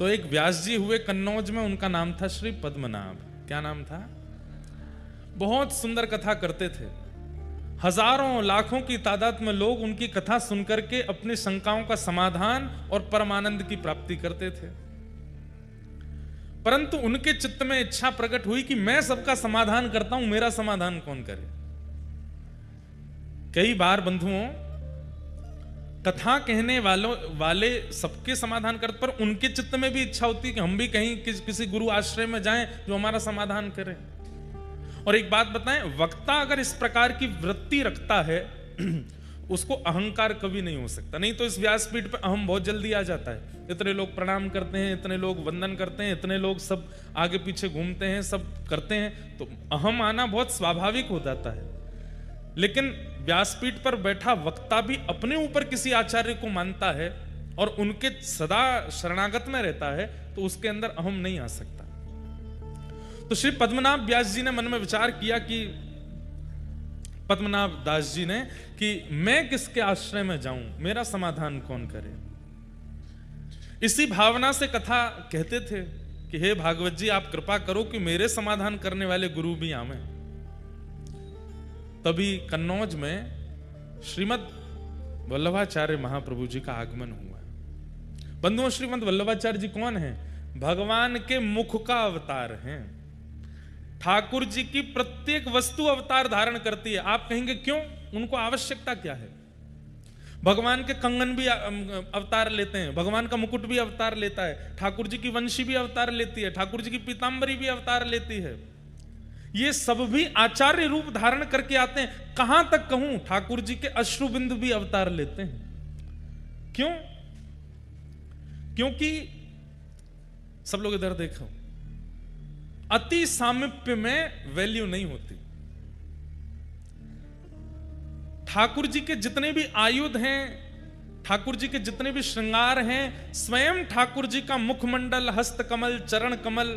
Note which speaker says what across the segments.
Speaker 1: तो एक व्यास जी हुए कन्नौज में, उनका नाम था श्री पद्मनाभ। क्या नाम था? बहुत सुंदर कथा करते थे। हजारों लाखों की तादाद में लोग उनकी कथा सुनकर के अपनी शंकाओं का समाधान और परमानंद की प्राप्ति करते थे। परंतु उनके चित्त में इच्छा प्रकट हुई कि मैं सबका समाधान करता हूं, मेरा समाधान कौन करे। कई बार बंधुओं, कथा कहने वाले सबके समाधान करते, पर उनके चित्त में भी इच्छा होती है कि हम भी कहीं किसी गुरु आश्रय में जाएं जो हमारा समाधान करे। और एक बात बताएं, वक्ता अगर इस प्रकार की वृत्ति रखता है उसको अहंकार कभी नहीं हो सकता। नहीं तो इस व्यासपीठ पे अहम बहुत जल्दी आ जाता है। इतने लोग प्रणाम करते हैं, इतने लोग वंदन करते हैं, इतने लोग सब आगे पीछे घूमते हैं, सब करते हैं, तो अहम आना बहुत स्वाभाविक हो जाता है। लेकिन व्यासपीठ पर बैठा वक्ता भी अपने ऊपर किसी आचार्य को मानता है और उनके सदा शरणागत में रहता है, तो उसके अंदर अहम नहीं आ सकता। तो श्री पद्मनाभ व्यास जी ने मन में विचार किया कि पद्मनाभ दास जी ने कि मैं किसके आश्रय में जाऊं, मेरा समाधान कौन करे। इसी भावना से कथा कहते थे कि हे भागवत जी, आप कृपा करो कि मेरे समाधान करने वाले गुरु भी आवे। तभी कन्नौज में श्रीमद वल्लभाचार्य महाप्रभु जी का आगमन हुआ। बंधुओं, श्रीमद वल्लभाचार्य जी कौन है? भगवान के मुख का अवतार हैं। ठाकुर जी की प्रत्येक वस्तु अवतार धारण करती है। आप कहेंगे क्यों? उनको आवश्यकता क्या है? भगवान के कंगन भी अवतार लेते हैं, भगवान का मुकुट भी अवतार लेता है, ठाकुर जी की वंशी भी अवतार लेती है, ठाकुर जी की पीतांबरी भी अवतार लेती है। ये सब भी आचार्य रूप धारण करके आते हैं। कहां तक कहूं, ठाकुर जी के अश्रुबिंद भी अवतार लेते हैं। क्यों? क्योंकि सब लोग इधर देखो, अति सामीप्य में वैल्यू नहीं होती। ठाकुर जी के जितने भी आयुध हैं, ठाकुर जी के जितने भी श्रृंगार हैं, स्वयं ठाकुर जी का मुखमंडल, हस्तकमल, चरण कमल,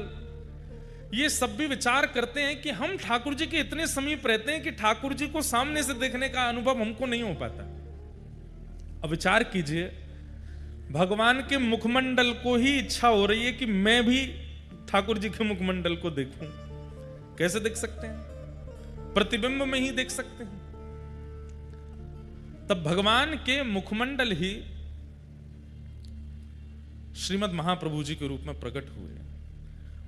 Speaker 1: ये सब भी विचार करते हैं कि हम ठाकुर जी के इतने समीप रहते हैं कि ठाकुर जी को सामने से देखने का अनुभव हमको नहीं हो पाता। अब विचार कीजिए, भगवान के मुखमंडल को ही इच्छा हो रही है कि मैं भी ठाकुर जी के मुखमंडल को देखूं। कैसे देख सकते हैं? प्रतिबिंब में ही देख सकते हैं। तब भगवान के मुखमंडल ही श्रीमद महाप्रभु जी के रूप में प्रकट हुए।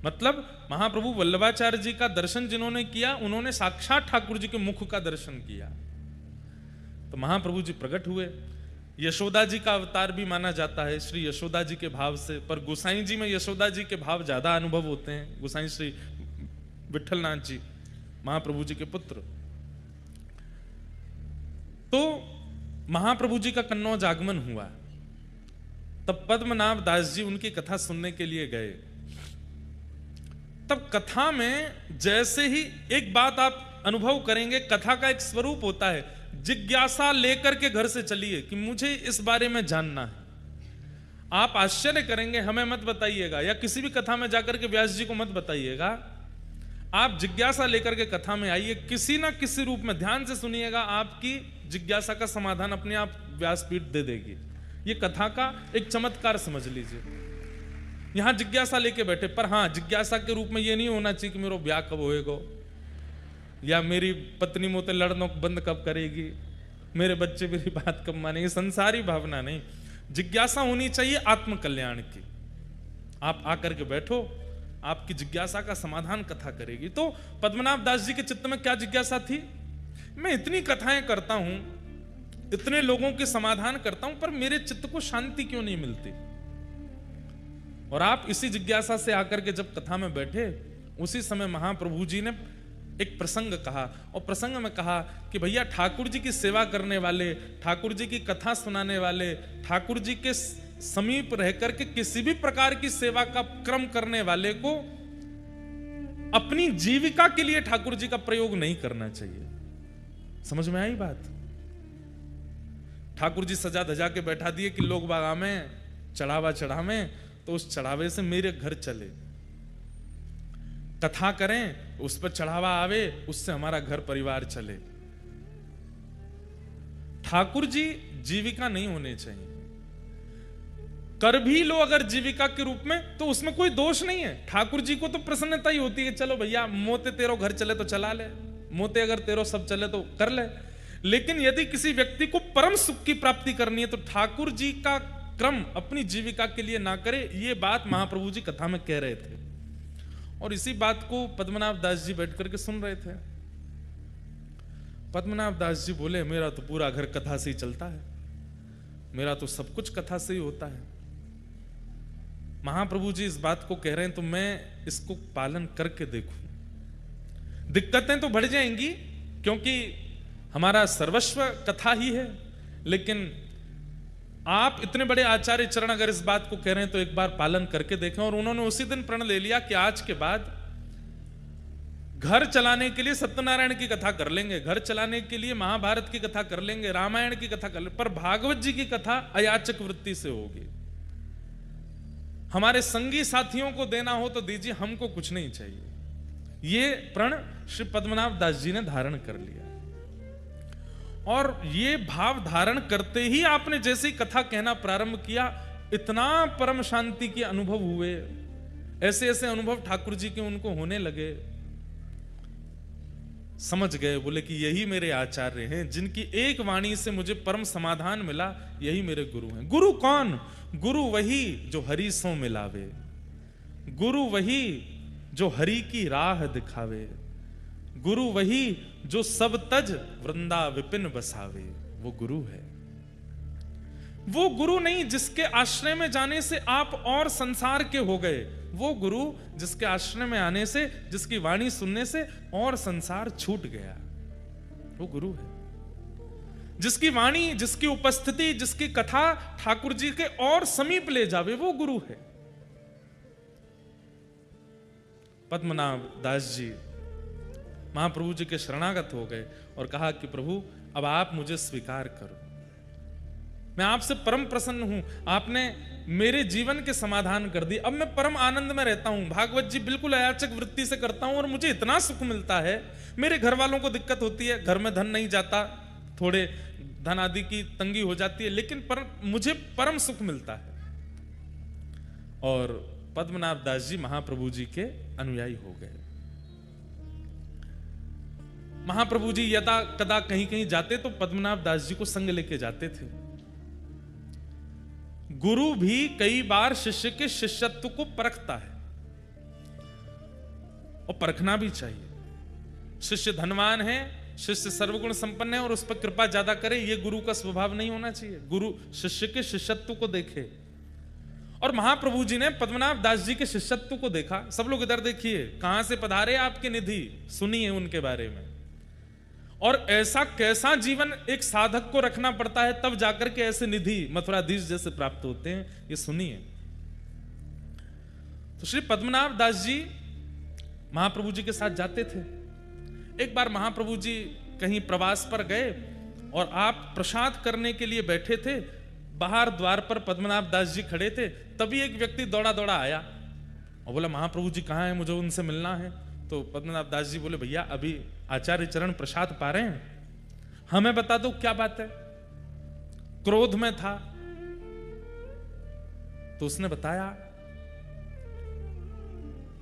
Speaker 1: मतलब महाप्रभु वल्लभाचार्य जी का दर्शन जिन्होंने किया, उन्होंने साक्षात ठाकुर जी के मुख का दर्शन किया। तो महाप्रभु जी प्रकट हुए। यशोदा जी का अवतार भी माना जाता है, श्री यशोदा जी के भाव से। पर गोसाई जी में यशोदा जी के भाव ज्यादा अनुभव होते हैं। गोसाई श्री विठलनाथ जी महाप्रभु जी के पुत्र। तो महाप्रभु जी का कन्नौज आगमन हुआ। तब पद्मनाभ दास जी उनकी कथा सुनने के लिए गए। तब कथा में जैसे ही एक बात आप अनुभव करेंगे, कथा का एक स्वरूप होता है, जिज्ञासा लेकर के घर से चलिए कि मुझे इस बारे में जानना है। आप आश्चर्य करेंगे, हमें मत बताइएगा, या किसी भी कथा में जाकर के व्यास जी को मत बताइएगा। आप जिज्ञासा लेकर के कथा में आइए, किसी ना किसी रूप में ध्यान से सुनिएगा, आपकी जिज्ञासा का समाधान अपने आप व्यासपीठ दे देगी। ये कथा का एक चमत्कार समझ लीजिए। यहां जिज्ञासा लेके बैठे, पर हां, जिज्ञासा के रूप में ये नहीं होना चाहिए कि मेरा ब्याह कब होएगा, या मेरी पत्नी मोते लड़ना बंद कब करेगी, मेरे बच्चे मेरी बात कब मानेंगे। संसारी भावना नहीं, जिज्ञासा होनी चाहिए आत्म कल्याण की। आप आकर के बैठो, आपकी जिज्ञासा का समाधान कथा करेगी। तो पद्मनाभ दास जी के चित्त में क्या जिज्ञासा थी? मैं इतनी कथाएं करता हूं, इतने लोगों के समाधान करता हूं, पर मेरे चित्त को शांति क्यों नहीं मिलती? और आप इसी जिज्ञासा से आकर के जब कथा में बैठे, उसी समय महाप्रभु जी ने एक प्रसंग कहा, और प्रसंग में कहा कि भैया, ठाकुर जी की सेवा करने वाले, ठाकुर जी की कथा सुनाने वाले, ठाकुर जी के समीप रहकर के किसी भी प्रकार की सेवा का क्रम करने वाले को अपनी जीविका के लिए ठाकुर जी का प्रयोग नहीं करना चाहिए। समझ में आई बात? ठाकुर जी सजा धजा के बैठा दिए कि लोग बागा में चढ़ावा चढ़ावे, तो उस चढ़ावे से मेरे घर चले, कथा करें, उस पर चढ़ावा आवे, उससे हमारा घर परिवार चले। ठाकुर जी जीविका नहीं होने चाहिए। कर भी लो अगर जीविका के रूप में तो उसमें कोई दोष नहीं है। ठाकुर जी को तो प्रसन्नता ही होती है, चलो भैया मोते तेरो घर चले तो चला ले, मोते अगर तेरो सब चले तो कर ले। लेकिन यदि किसी व्यक्ति को परम सुख की प्राप्ति करनी है तो ठाकुर जी का क्रम अपनी जीविका के लिए ना करे, ये बात महाप्रभु जी कथा में कह रहे थे। और इसी बात को पद्मनाभ दास जी बैठ करके सुन रहे थे। पद्मनाभ दास जी बोले, मेरा तो पूरा घर कथा से ही चलता है, मेरा तो सब कुछ कथा से ही होता है। महाप्रभु जी इस बात को कह रहे हैं तो मैं इसको पालन करके देखूं। दिक्कतें तो बढ़ जाएंगी क्योंकि हमारा सर्वस्व कथा ही है, लेकिन आप इतने बड़े आचार्य चरण अगर इस बात को कह रहे हैं तो एक बार पालन करके देखें। और उन्होंने उसी दिन प्रण ले लिया कि आज के बाद घर चलाने के लिए सत्यनारायण की कथा कर लेंगे, घर चलाने के लिए महाभारत की कथा कर लेंगे, रामायण की कथा कर लेंगे, पर भागवत जी की कथा अयाचक वृत्ति से होगी। हमारे संगी साथियों को देना हो तो दीजिए, हमको कुछ नहीं चाहिए। ये प्रण श्री पद्मनाभ दास जी ने धारण कर लिया। और ये भाव धारण करते ही आपने जैसे ही कथा कहना प्रारंभ किया, इतना परम शांति के अनुभव हुए, ऐसे ऐसे अनुभव ठाकुर जी के उनको होने लगे। समझ गए, बोले कि यही मेरे आचार्य हैं, जिनकी एक वाणी से मुझे परम समाधान मिला, यही मेरे गुरु हैं। गुरु कौन? गुरु वही जो हरि सो मिलावे, गुरु वही जो हरि की राह दिखावे, गुरु वही जो सब तज वृंदा विपिन बसावे, वो गुरु है। वो गुरु नहीं जिसके आश्रय में जाने से आप और संसार के हो गए, वो गुरु जिसके आश्रय में आने से, जिसकी वाणी सुनने से और संसार छूट गया, वो गुरु है। जिसकी वाणी, जिसकी उपस्थिति, जिसकी कथा ठाकुर जी के और समीप ले जावे, वो गुरु है। पद्मनाभ दास जी महाप्रभु जी के शरणागत हो गए और कहा कि प्रभु अब आप मुझे स्वीकार करो, मैं आपसे परम प्रसन्न हूं, आपने मेरे जीवन के समाधान कर दी, अब मैं परम आनंद में रहता हूं, भागवत जी बिल्कुल अयाचक वृत्ति से करता हूं और मुझे इतना सुख मिलता है। मेरे घर वालों को दिक्कत होती है, घर में धन नहीं जाता, थोड़े धन आदि की तंगी हो जाती है, लेकिन मुझे परम सुख मिलता है। और पद्मनाभ दास जी महाप्रभु जी के अनुयायी हो गए। महाप्रभु जी यदा कदा कहीं कहीं जाते तो पद्मनाभ दास जी को संग लेके जाते थे। गुरु भी कई बार शिष्य के शिष्यत्व को परखता है और परखना भी चाहिए। शिष्य धनवान है, शिष्य सर्वगुण संपन्न है और उस पर कृपा ज्यादा करे, यह गुरु का स्वभाव नहीं होना चाहिए। गुरु शिष्य के शिष्यत्व को देखे। और महाप्रभु जी ने पद्मनाभ दास जी के शिष्यत्व को देखा। सब लोग इधर देखिए, कहां से पधारे आपके निधि, सुनिए उनके बारे में। और ऐसा कैसा जीवन एक साधक को रखना पड़ता है तब जाकर के ऐसे निधि मथुराधीश जैसे प्राप्त होते हैं, ये सुनिए। तो श्री पद्मनाभ दास जी महाप्रभु जी के साथ जाते थे। एक बार महाप्रभु जी कहीं प्रवास पर गए और आप प्रसाद करने के लिए बैठे थे, बाहर द्वार पर पद्मनाभ दास जी खड़े थे। तभी एक व्यक्ति दौड़ा दौड़ा आया और बोला महाप्रभु जी कहाँ हैं, मुझे उनसे मिलना है। तो पद्मनाभ दास जी बोले भैया अभी आचार्य चरण प्रसाद पा रहे हैं, हमें बता दो क्या बात है। क्रोध में था तो उसने बताया,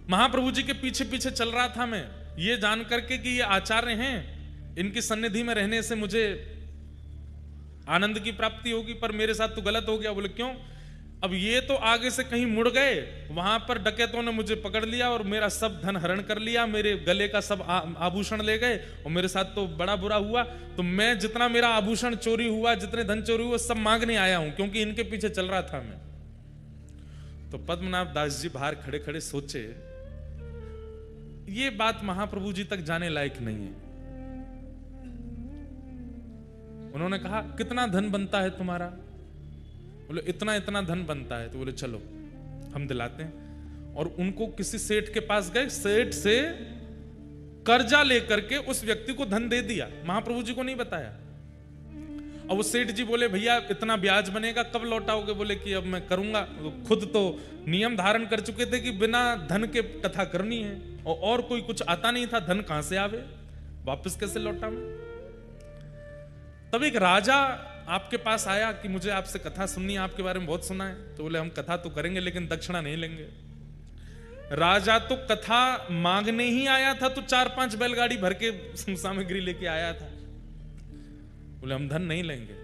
Speaker 1: महाप्रभु जी के पीछे पीछे चल रहा था मैं, ये जान करके कि ये आचार्य हैं, इनकी सन्निधि में रहने से मुझे आनंद की प्राप्ति होगी, पर मेरे साथ तो गलत हो गया। बोले क्यों? अब ये तो आगे से कहीं मुड़ गए, वहां पर डकैतों ने मुझे पकड़ लिया और मेरा सब धन हरण कर लिया, मेरे गले का सब आभूषण ले गए और मेरे साथ तो बड़ा बुरा हुआ। तो मैं जितना मेरा आभूषण चोरी हुआ, जितने धन चोरी हुआ, सब मांगने आया हूं, क्योंकि इनके पीछे चल रहा था मैं। तो पद्मनाभ दास जी बाहर खड़े खड़े सोचे, ये बात महाप्रभु जी तक जाने लायक नहीं है। उन्होंने कहा कितना धन बनता है तुम्हारा? बोले इतना इतना धन बनता है। तो बोले चलो हम दिलाते हैं। और उनको किसी सेठ के पास गए, सेठ से कर्जा लेकर के उस व्यक्ति को धन दे दिया, महाप्रभु जी को नहीं बताया। अब वो सेठ जी बोले भैया इतना ब्याज बनेगा, कब लौटाओगे? बोले कि अब मैं करूंगा। खुद तो नियम धारण कर चुके थे कि बिना धन के कथा करनी है, और कोई कुछ आता नहीं था, धन कहां से आवे, वापस कैसे लौटा मैं? तब एक राजा आपके पास आया कि मुझे आपसे कथा सुननी है, आपके बारे में बहुत सुना है। तो बोले हम कथा तो करेंगे लेकिन दक्षिणा नहीं लेंगे। राजा तो कथा मांगने ही आया था, तो 4-5 बैलगाड़ी भर के सामग्री लेके आया था। बोले हम धन नहीं लेंगे।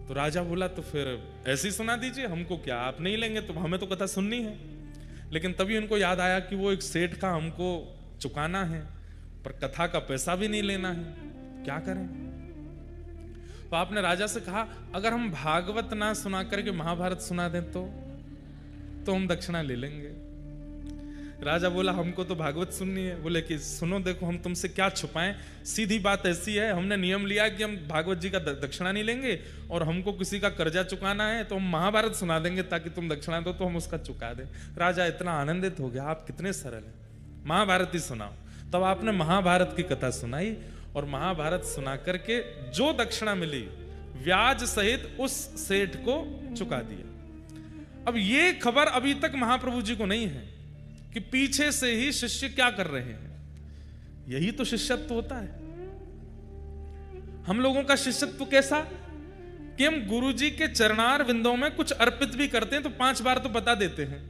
Speaker 1: तो राजा बोला तो फिर ऐसे ही सुना दीजिए, हमको क्या, आप नहीं लेंगे तो हमें तो कथा सुननी है। लेकिन तभी उनको याद आया कि वो एक सेठ का हमको चुकाना है, पर कथा का पैसा भी नहीं लेना है, क्या करें। तो आपने राजा से कहा अगर हम भागवत ना सुना करके महाभारत सुना दें तो हम दक्षिणा ले लेंगे। राजा बोला हमको तो भागवत सुननी है। बोले कि सुनो देखो, हम तुमसे क्या छुपाएं, सीधी बात ऐसी है, हमने नियम लिया कि हम भागवत जी का दक्षिणा नहीं लेंगे, और हमको किसी का कर्जा चुकाना है तो हम महाभारत सुना देंगे ताकि तुम दक्षिणा दो तो हम उसका चुका दें। राजा इतना आनंदित हो गया, आप कितने सरल हैं, महाभारत ही सुनाओ। तब आपने महाभारत की कथा सुनाई, और महाभारत सुना करके जो दक्षिणा मिली ब्याज सहित उस सेठ को चुका दिया। अब ये खबर अभी तक महाप्रभु जी को नहीं है कि पीछे से ही शिष्य क्या कर रहे हैं। यही तो शिष्यत्व होता है। हम लोगों का शिष्यत्व कैसा कि हम गुरु जी के चरणार विंदों में कुछ अर्पित भी करते हैं तो 5 बार तो बता देते हैं,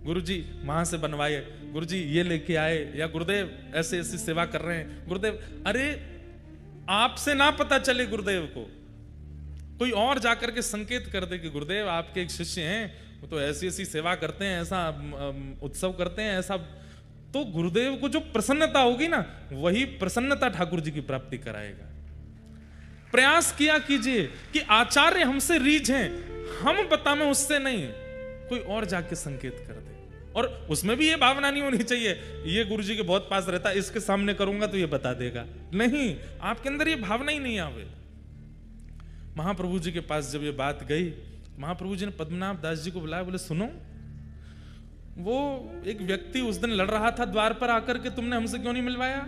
Speaker 1: गुरु जी वहां से बनवाए, गुरु जी ये लेके आए, या गुरुदेव ऐसे ऐसी सेवा कर रहे हैं। गुरुदेव, अरे आपसे ना पता चले गुरुदेव को, कोई और जाकर के संकेत कर दे कि गुरुदेव आपके एक शिष्य हैं, वो तो ऐसी ऐसी सेवा करते हैं, ऐसा उत्सव करते हैं, ऐसा, तो गुरुदेव को जो प्रसन्नता होगी ना, वही प्रसन्नता ठाकुर जी की प्राप्ति कराएगा। प्रयास किया कीजिए कि आचार्य हमसे रीझ हैं, हम बताएं उससे नहीं, कोई और जाके संकेत कर दे। और उसमें भी ये भावना नहीं होनी चाहिए ये गुरु जी के बहुत पास रहता है, इसके सामने करूंगा तो ये बता देगा। नहीं, आपके अंदर ये भावना ही नहीं आवे। महाप्रभु जी के पास जब ये बात गई, महाप्रभु जी ने पद्मनाभ दास जी को बुलाया, बोले सुनो, वो एक व्यक्ति उस दिन लड़ रहा था द्वार पर आकर के, तुमने हमसे क्यों नहीं मिलवाया?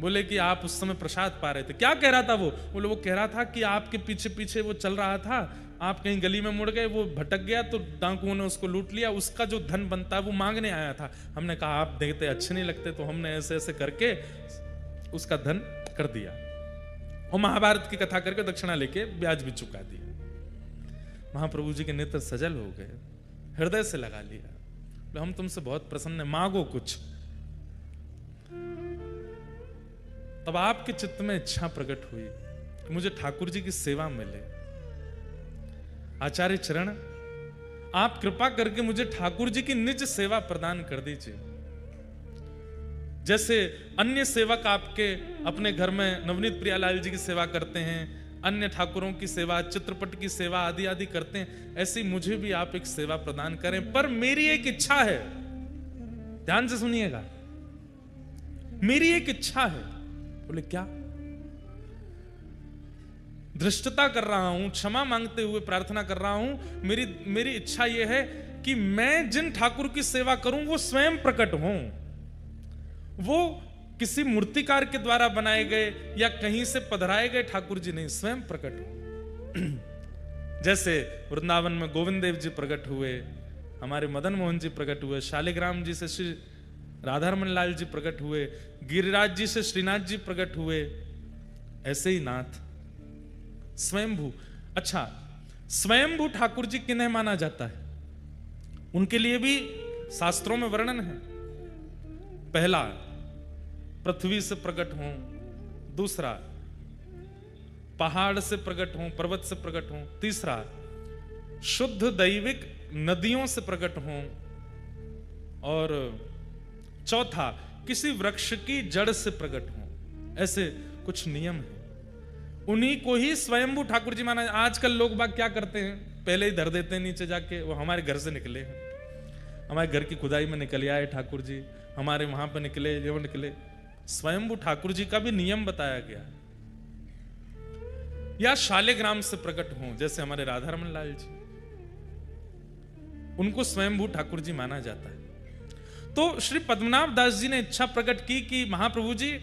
Speaker 1: बोले कि आप उस समय प्रसाद पा रहे थे। क्या कह रहा था वो? बोले वो कह रहा था कि आपके पीछे पीछे वो चल रहा था, आप कहीं गली में मुड़ गए, वो भटक गया तो डाकुओं ने उसको लूट लिया, उसका जो धन बनता है वो मांगने आया था। हमने कहा आप देते अच्छे नहीं लगते, तो हमने ऐसे ऐसे करके उसका धन कर दिया, और महाभारत की कथा करके दक्षिणा लेके ब्याज भी चुका दिया। महाप्रभु जी के नेत्र सजल हो गए, हृदय से लगा लिया, हम तुमसे बहुत प्रसन्न हैं, मांगो कुछ। तब आपके चित्त में इच्छा प्रकट हुई कि मुझे ठाकुर जी की सेवा मिले। आचार्य चरण, आप कृपा करके मुझे ठाकुर जी की निज सेवा प्रदान कर दीजिए। जैसे अन्य सेवक आपके अपने घर में नवनीत प्रियालाल जी की सेवा करते हैं, अन्य ठाकुरों की सेवा, चित्रपट की सेवा आदि आदि करते हैं, ऐसी मुझे भी आप एक सेवा प्रदान करें। पर मेरी एक इच्छा है, ध्यान से सुनिएगा, मेरी एक इच्छा है। बोले क्या? धृष्टता कर रहा हूं, क्षमा मांगते हुए प्रार्थना कर रहा हूं, मेरी इच्छा यह है कि मैं जिन ठाकुर की सेवा करूं वो स्वयं प्रकट हों, वो किसी मूर्तिकार के द्वारा बनाए गए या कहीं से पधराए गए ठाकुर जी नहीं, स्वयं प्रकट हो। जैसे वृंदावन में गोविंद देव जी प्रकट हुए, हमारे मदन मोहन जी प्रकट हुए, शालिग्राम जी से श्री राधारमन लाल जी प्रकट हुए, गिरिराज जी से श्रीनाथ जी प्रकट हुए, ऐसे ही नाथ स्वयंभू। अच्छा, स्वयंभू ठाकुर जी किन्हें माना जाता है? उनके लिए भी शास्त्रों में वर्णन है। पहला, पृथ्वी से प्रकट हों, दूसरा पहाड़ से प्रकट हों, पर्वत से प्रकट हों, तीसरा शुद्ध दैविक नदियों से प्रकट हों, और चौथा किसी वृक्ष की जड़ से प्रकट हों। ऐसे कुछ नियम हैं, उन्हीं को ही स्वयंभू ठाकुर जी माना। आजकल लोग बाग क्या करते हैं, पहले ही धर देते हैं नीचे जाके, वो हमारे घर से निकले हैं, हमारे घर की खुदाई में निकल आए ठाकुर जी, हमारे वहां पे निकले, ये निकले। स्वयंभू ठाकुर जी का भी नियम बताया गया। या शालिग्राम से प्रकट हों, जैसे हमारे राधारमन लाल जी, उनको स्वयंभू ठाकुर जी माना जाता है। तो श्री पद्मनाभ दास जी ने इच्छा प्रकट की कि महाप्रभु जी,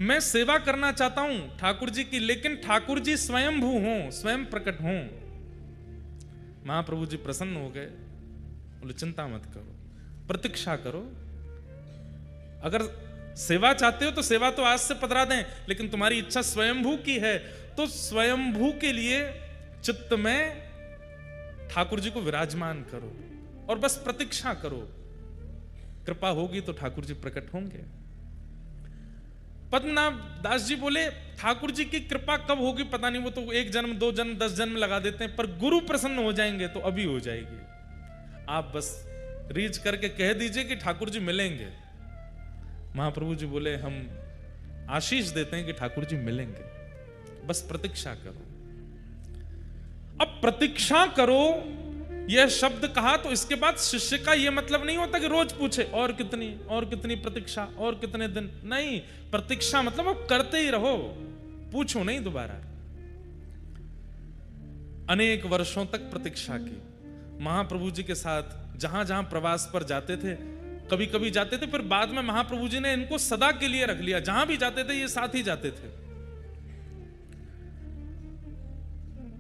Speaker 1: मैं सेवा करना चाहता हूं ठाकुर जी की, लेकिन ठाकुर जी स्वयंभू हों, स्वयं प्रकट हों। महाप्रभु जी प्रसन्न हो गए, बोले चिंता मत करो, प्रतीक्षा करो, अगर सेवा चाहते हो तो सेवा तो आज से पधरा दें, लेकिन तुम्हारी इच्छा स्वयंभू की है तो स्वयंभू के लिए चित्त में ठाकुर जी को विराजमान करो और बस प्रतीक्षा करो। कृपा होगी तो ठाकुर जी प्रकट होंगे। पद्मनाभ दास जी बोले ठाकुर जी की कृपा कब होगी पता नहीं, वो तो 1 जन्म 2 जन्म 10 जन्म लगा देते हैं, पर गुरु प्रसन्न हो जाएंगे तो अभी हो जाएगी। आप बस रीच करके कह दीजिए कि ठाकुर जी मिलेंगे। महाप्रभु जी बोले हम आशीष देते हैं कि ठाकुर जी मिलेंगे, बस प्रतीक्षा करो। अब प्रतीक्षा करो यह शब्द कहा तो इसके बाद शिष्य का यह मतलब नहीं होता कि रोज पूछे और कितनी प्रतीक्षा और कितने दिन, नहीं। प्रतीक्षा मतलब अब करते ही रहो, पूछो नहीं दोबारा। अनेक वर्षों तक प्रतीक्षा की। महाप्रभु जी के साथ जहां जहां प्रवास पर जाते थे, कभी कभी जाते थे, फिर बाद में महाप्रभु जी ने इनको सदा के लिए रख लिया। जहां भी जाते थे ये साथ ही जाते थे।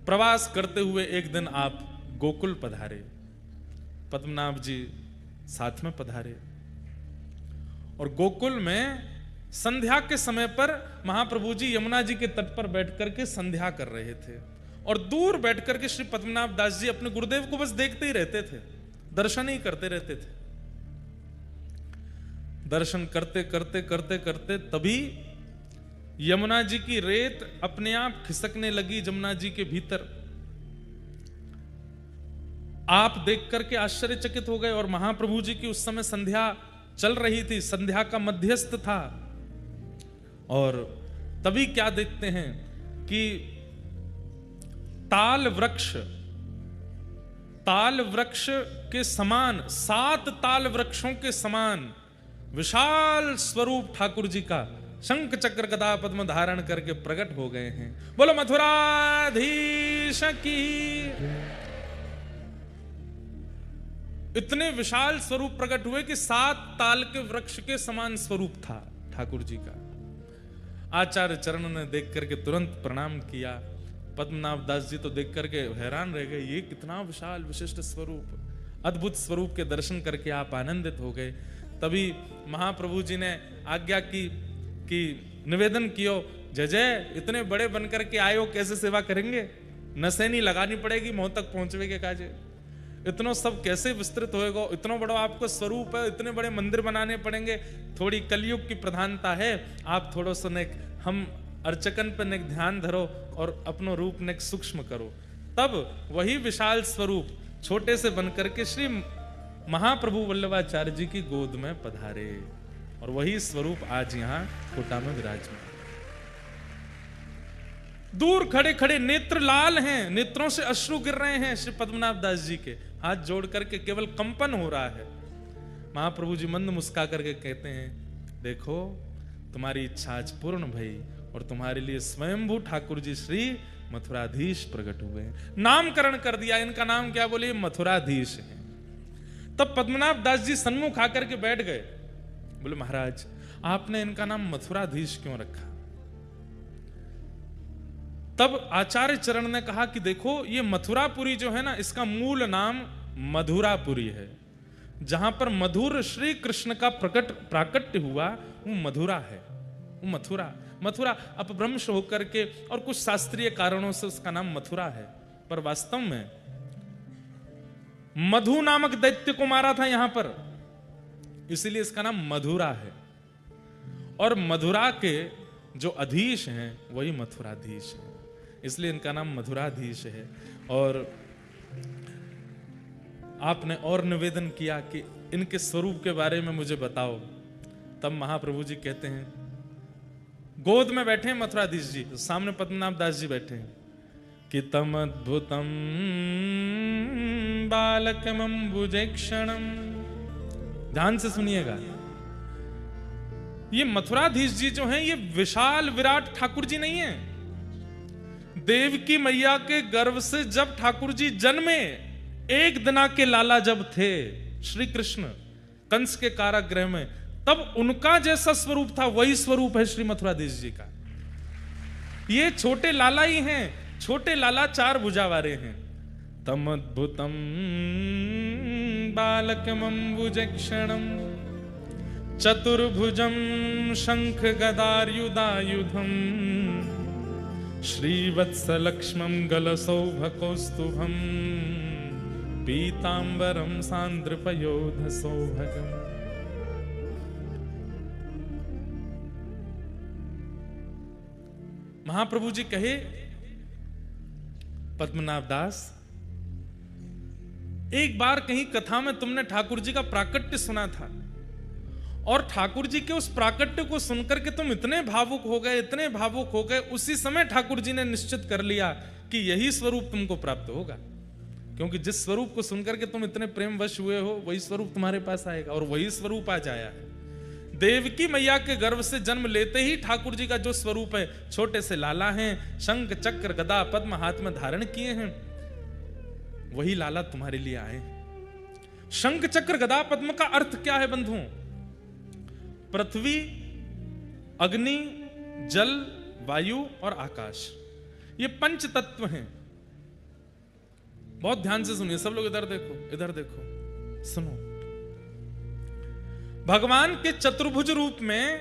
Speaker 1: प्रवास करते हुए एक दिन आप गोकुल पधारे, पद्मनाभ जी साथ में पधारे और गोकुल में संध्या के समय पर महाप्रभु जी यमुना जी के तट पर बैठ करके संध्या कर रहे थे और दूर बैठ करके श्री पद्मनाभ दास जी अपने गुरुदेव को बस देखते ही रहते थे, दर्शन ही करते रहते थे। दर्शन करते करते करते करते तभी यमुना जी की रेत अपने आप खिसकने लगी जमुना जी के भीतर। आप देख करके आश्चर्यचकित हो गए और महाप्रभु जी की उस समय संध्या चल रही थी, संध्या का मध्यस्थ था। और तभी क्या देखते हैं कि ताल वृक्ष के समान, 7 ताल वृक्षों के समान विशाल स्वरूप ठाकुर जी का शंख चक्र गदा पद्म धारण करके प्रकट हो गए हैं। बोलो मथुराधीश की। इतने विशाल स्वरूप प्रकट हुए कि 7 ताल के वृक्ष के समान स्वरूप था ठाकुर जी का। आचार्य चरण ने देख करके तुरंत प्रणाम किया। पद्मनाभ दास जी तो देख करके हैरान रह गए, ये कितना विशाल विशिष्ट स्वरूप, अद्भुत स्वरूप के दर्शन करके आप आनंदित हो गए। तभी महाप्रभु जी ने आज्ञा की कि निवेदन कियो, जय जय इतने बड़े बनकर के आयो, कैसे सेवा करेंगे? नसैनी लगानी पड़ेगी मोह तक पहुंचवे के काजे। इतना सब कैसे विस्तृत होएगा? इतना बड़ा आपको स्वरूप है, इतने बड़े मंदिर बनाने पड़ेंगे। थोड़ी कलयुग की प्रधानता है, आप थोड़ा सा नेक हम अर्चकन पर नेक ध्यान धरो और अपनो रूप नेक सूक्ष्म करो। तब वही विशाल स्वरूप छोटे से बनकर के श्री महाप्रभु वल्लभाचार्य जी की गोद में पधारे और वही स्वरूप आज यहाँ कोटा में विराजमान। दूर खड़े खड़े नेत्र लाल हैं, नेत्रों से अश्रु गिर रहे हैं श्री पद्मनाभ दास जी के, हाथ जोड़ करके केवल कंपन हो रहा है। महाप्रभु जी मंद मुस्का करके कहते हैं, देखो तुम्हारी इच्छा आज पूर्ण भई और तुम्हारे लिए स्वयंभू ठाकुर जी श्री मथुराधीश प्रकट हुए हैं। नामकरण कर दिया, इनका नाम क्या बोले? मथुराधीश है। तब पद्मनाभ दास जी सन्मुख आकर के बैठ गए। बोले महाराज आपने इनका नाम मथुराधीश क्यों रखा? तब आचार्य चरण ने कहा कि देखो ये मथुरापुरी जो है ना, इसका मूल नाम मधुरापुरी है। जहां पर मधुर श्री कृष्ण का प्राकट्य हुआ वो मधुरा है, वो मथुरा अपभ्रंश होकर के और कुछ शास्त्रीय कारणों से उसका नाम मथुरा है, पर वास्तव में मधु नामक दैत्य को मारा था यहां पर, इसीलिए इसका नाम मधुरा है। और मधुरा के जो अधीश हैं वही मथुराधीश है, इसलिए इनका नाम मधुराधीश है। और आपने और निवेदन किया कि इनके स्वरूप के बारे में मुझे बताओ। तब महाप्रभु जी कहते हैं, गोद में बैठे हैं मथुराधीश जी, सामने पद्मनाभ दास जी बैठे हैं कि तम अद्भुतम बालकमंबुजेक्षणम। ध्यान से सुनिएगा, ये मथुराधीश जी जो हैं ये विशाल विराट ठाकुर जी नहीं है। देवकी मैया के गर्भ से जब ठाकुर जी जन्मे, 1 दिना के लाला जब थे श्री कृष्ण कंस के कारागृह में, तब उनका जैसा स्वरूप था वही स्वरूप है श्री मथुराधीश जी का। ये छोटे लाला ही हैं, छोटे लाला 4 भुजा वाले हैं। तम अद्भुतम बालकमंबुजेक्षणम चतुर्भुजं शंख गदार्युदायुधं श्रीवत्सलक्ष्मं गलसौभकौस्तुभं पीतांबरं सान्द्रपयोधसौभगम्। महाप्रभु जी कहे, पद्मनाभ दास, एक बार कहीं कथा में तुमने ठाकुर जी का प्राकट्य सुना था और ठाकुर जी के उस प्राकट्य को सुनकर के तुम इतने भावुक हो गए, इतने भावुक हो गए, उसी समय ठाकुर जी ने निश्चित कर लिया कि यही स्वरूप तुमको प्राप्त होगा, क्योंकि जिस स्वरूप को सुनकर के तुम इतने प्रेमवश हुए हो वही स्वरूप तुम्हारे पास आएगा, और वही स्वरूप आज आया है। देवकी मैया के गर्भ से जन्म लेते ही ठाकुर जी का जो स्वरूप है, छोटे से लाला हैं, शंख चक्र गदा पद्म हाथ में धारण किए हैं, वही लाला तुम्हारे लिए आए। शंख चक्र गदा पद्म का अर्थ क्या है बंधुओं? पृथ्वी, अग्नि, जल, वायु और आकाश, ये पंच तत्व हैं। बहुत ध्यान से सुनिए सब लोग, इधर देखो, इधर देखो, सुनो। भगवान के चतुर्भुज रूप में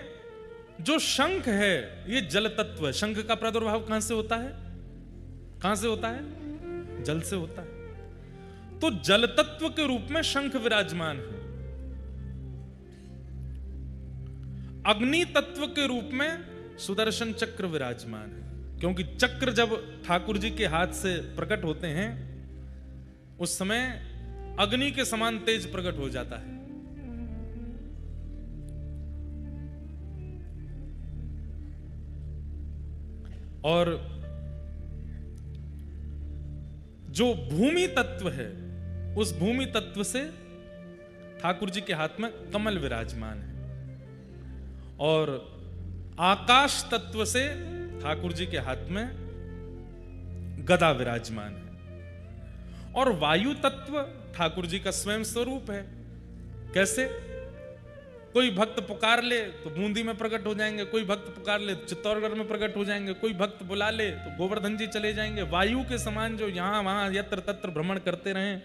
Speaker 1: जो शंख है, ये जल तत्व है। शंख का प्रादुर्भाव कहां से होता है? कहां से होता है? जल से होता है। तो जल तत्व के रूप में शंख विराजमान है। अग्नि तत्व के रूप में सुदर्शन चक्र विराजमान है, क्योंकि चक्र जब ठाकुर जी के हाथ से प्रकट होते हैं उस समय अग्नि के समान तेज प्रकट हो जाता है। और जो भूमि तत्व है, उस भूमि तत्व से ठाकुर जी के हाथ में कमल विराजमान है, और आकाश तत्व से ठाकुर जी के हाथ में गदा विराजमान है, और वायु तत्व ठाकुर जी का स्वयं स्वरूप है। कैसे? कोई भक्त पुकार ले तो बूंदी में प्रकट हो जाएंगे, कोई भक्त पुकार ले तो चित्तौड़गढ़ में प्रकट हो जाएंगे, कोई भक्त बुला ले तो गोवर्धन जी चले जाएंगे। वायु के समान जो यहां वहां यत्र तत्र भ्रमण करते रहें।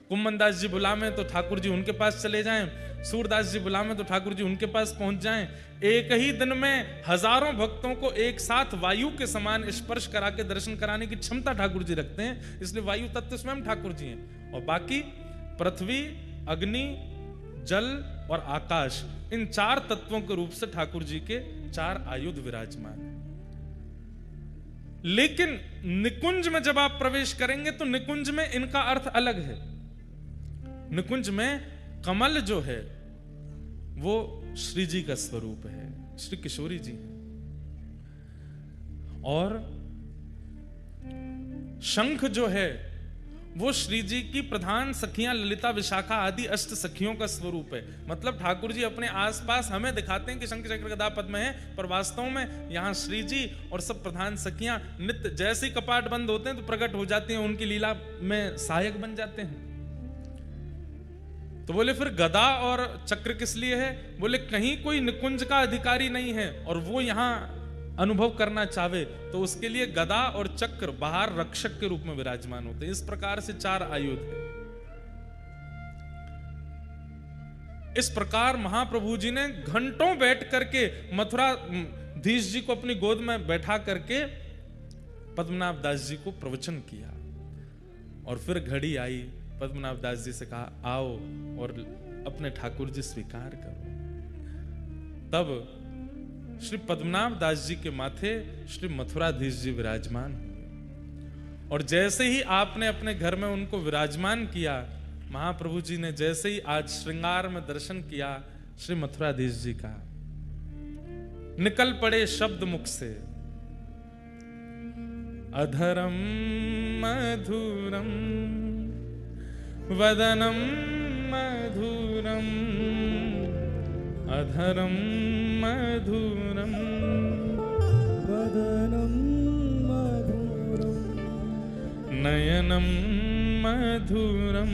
Speaker 1: कुम्मन दास जी बुलावे तो ठाकुर जी उनके पास चले जाएं, सूरदास जी बुलावे तो ठाकुर जी उनके पास पहुंच जाएं। एक ही दिन में हजारों भक्तों को एक साथ वायु के समान स्पर्श करा के दर्शन कराने की क्षमता ठाकुर जी रखते हैं, इसलिए वायु तत्व स्वयं ठाकुर जी हैं। और बाकी पृथ्वी, अग्नि, जल और आकाश, इन चार तत्वों के रूप से ठाकुर जी के चार आयुध विराजमान हैं। लेकिन निकुंज में जब आप प्रवेश करेंगे तो निकुंज में इनका अर्थ अलग है। निकुंज में कमल जो है वो श्री जी का स्वरूप है, श्री किशोरी जी है, और शंख जो है वो श्री जी की प्रधान सखियां ललिता, विशाखा आदि अष्ट सखियों का स्वरूप है। मतलब ठाकुर जी अपने आसपास हमें दिखाते हैं कि शंख चक्र गदा पद्म है, पर वास्तव में यहाँ श्री जी और सब प्रधान सखियां नित्य जैसे ही कपाट बंद होते हैं तो प्रकट हो जाती हैं, उनकी लीला में सहायक बन जाते हैं। तो बोले फिर गदा और चक्र किस लिए है? बोले कहीं कोई निकुंज का अधिकारी नहीं है और वो यहाँ अनुभव करना चाहे तो उसके लिए गदा और चक्र बाहर रक्षक के रूप में विराजमान होते हैं। इस प्रकार से चार आयुध है। इस प्रकार महाप्रभु जी ने घंटों बैठ करके मथुराधीश जी को अपनी गोद में बैठा करके पद्मनाभ दास जी को प्रवचन किया, और फिर घड़ी आई, पद्मनाभ दास जी से कहा आओ और अपने ठाकुर जी स्वीकार करो। तब श्री पद्मनाभ दास जी के माथे श्री मथुराधीश जी विराजमान हुए, और जैसे ही आपने अपने घर में उनको विराजमान किया, महाप्रभु जी ने जैसे ही आज श्रृंगार में दर्शन किया श्री मथुराधीश जी का, निकल पड़े शब्द मुख से, अधरम मधुरम वदनम मधुरम, अधरम मधुरम
Speaker 2: वदनं मधुरं,
Speaker 1: नयनम मधुरम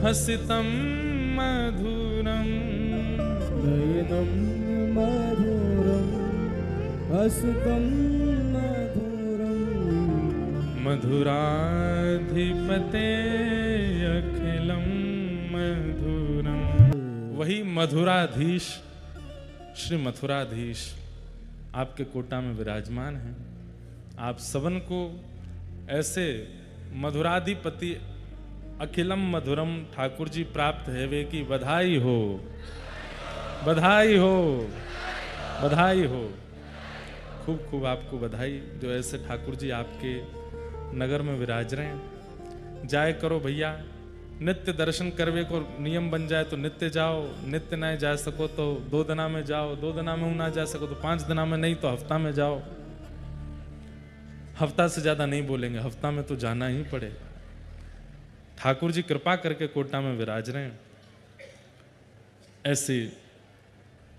Speaker 1: हसितं मधुरम,
Speaker 2: नयनं मधुरं हसितं मधुरं,
Speaker 1: मधुराधिपते अखिलं मधुरम। वही मथुराधीश श्री मथुराधीश आपके कोटा में विराजमान हैं। आप सबन को ऐसे मधुराधिपति अखिलम मधुरम ठाकुर जी प्राप्त है वे की बधाई हो, बधाई हो, बधाई हो। खूब खूब आपको बधाई जो ऐसे ठाकुर जी आपके नगर में विराज रहे हैं। जाए करो भैया, नित्य दर्शन करवे को नियम बन जाए तो नित्य जाओ, नित्य नहीं जा सको तो 2 दिना में जाओ, 2 दिना में ना जा सको तो 5 दिना में, नहीं तो हफ्ता में जाओ। हफ्ता से ज्यादा नहीं बोलेंगे, हफ्ता में तो जाना ही पड़ेगा। ठाकुर जी कृपा करके कोटा में विराज रहे हैं। ऐसी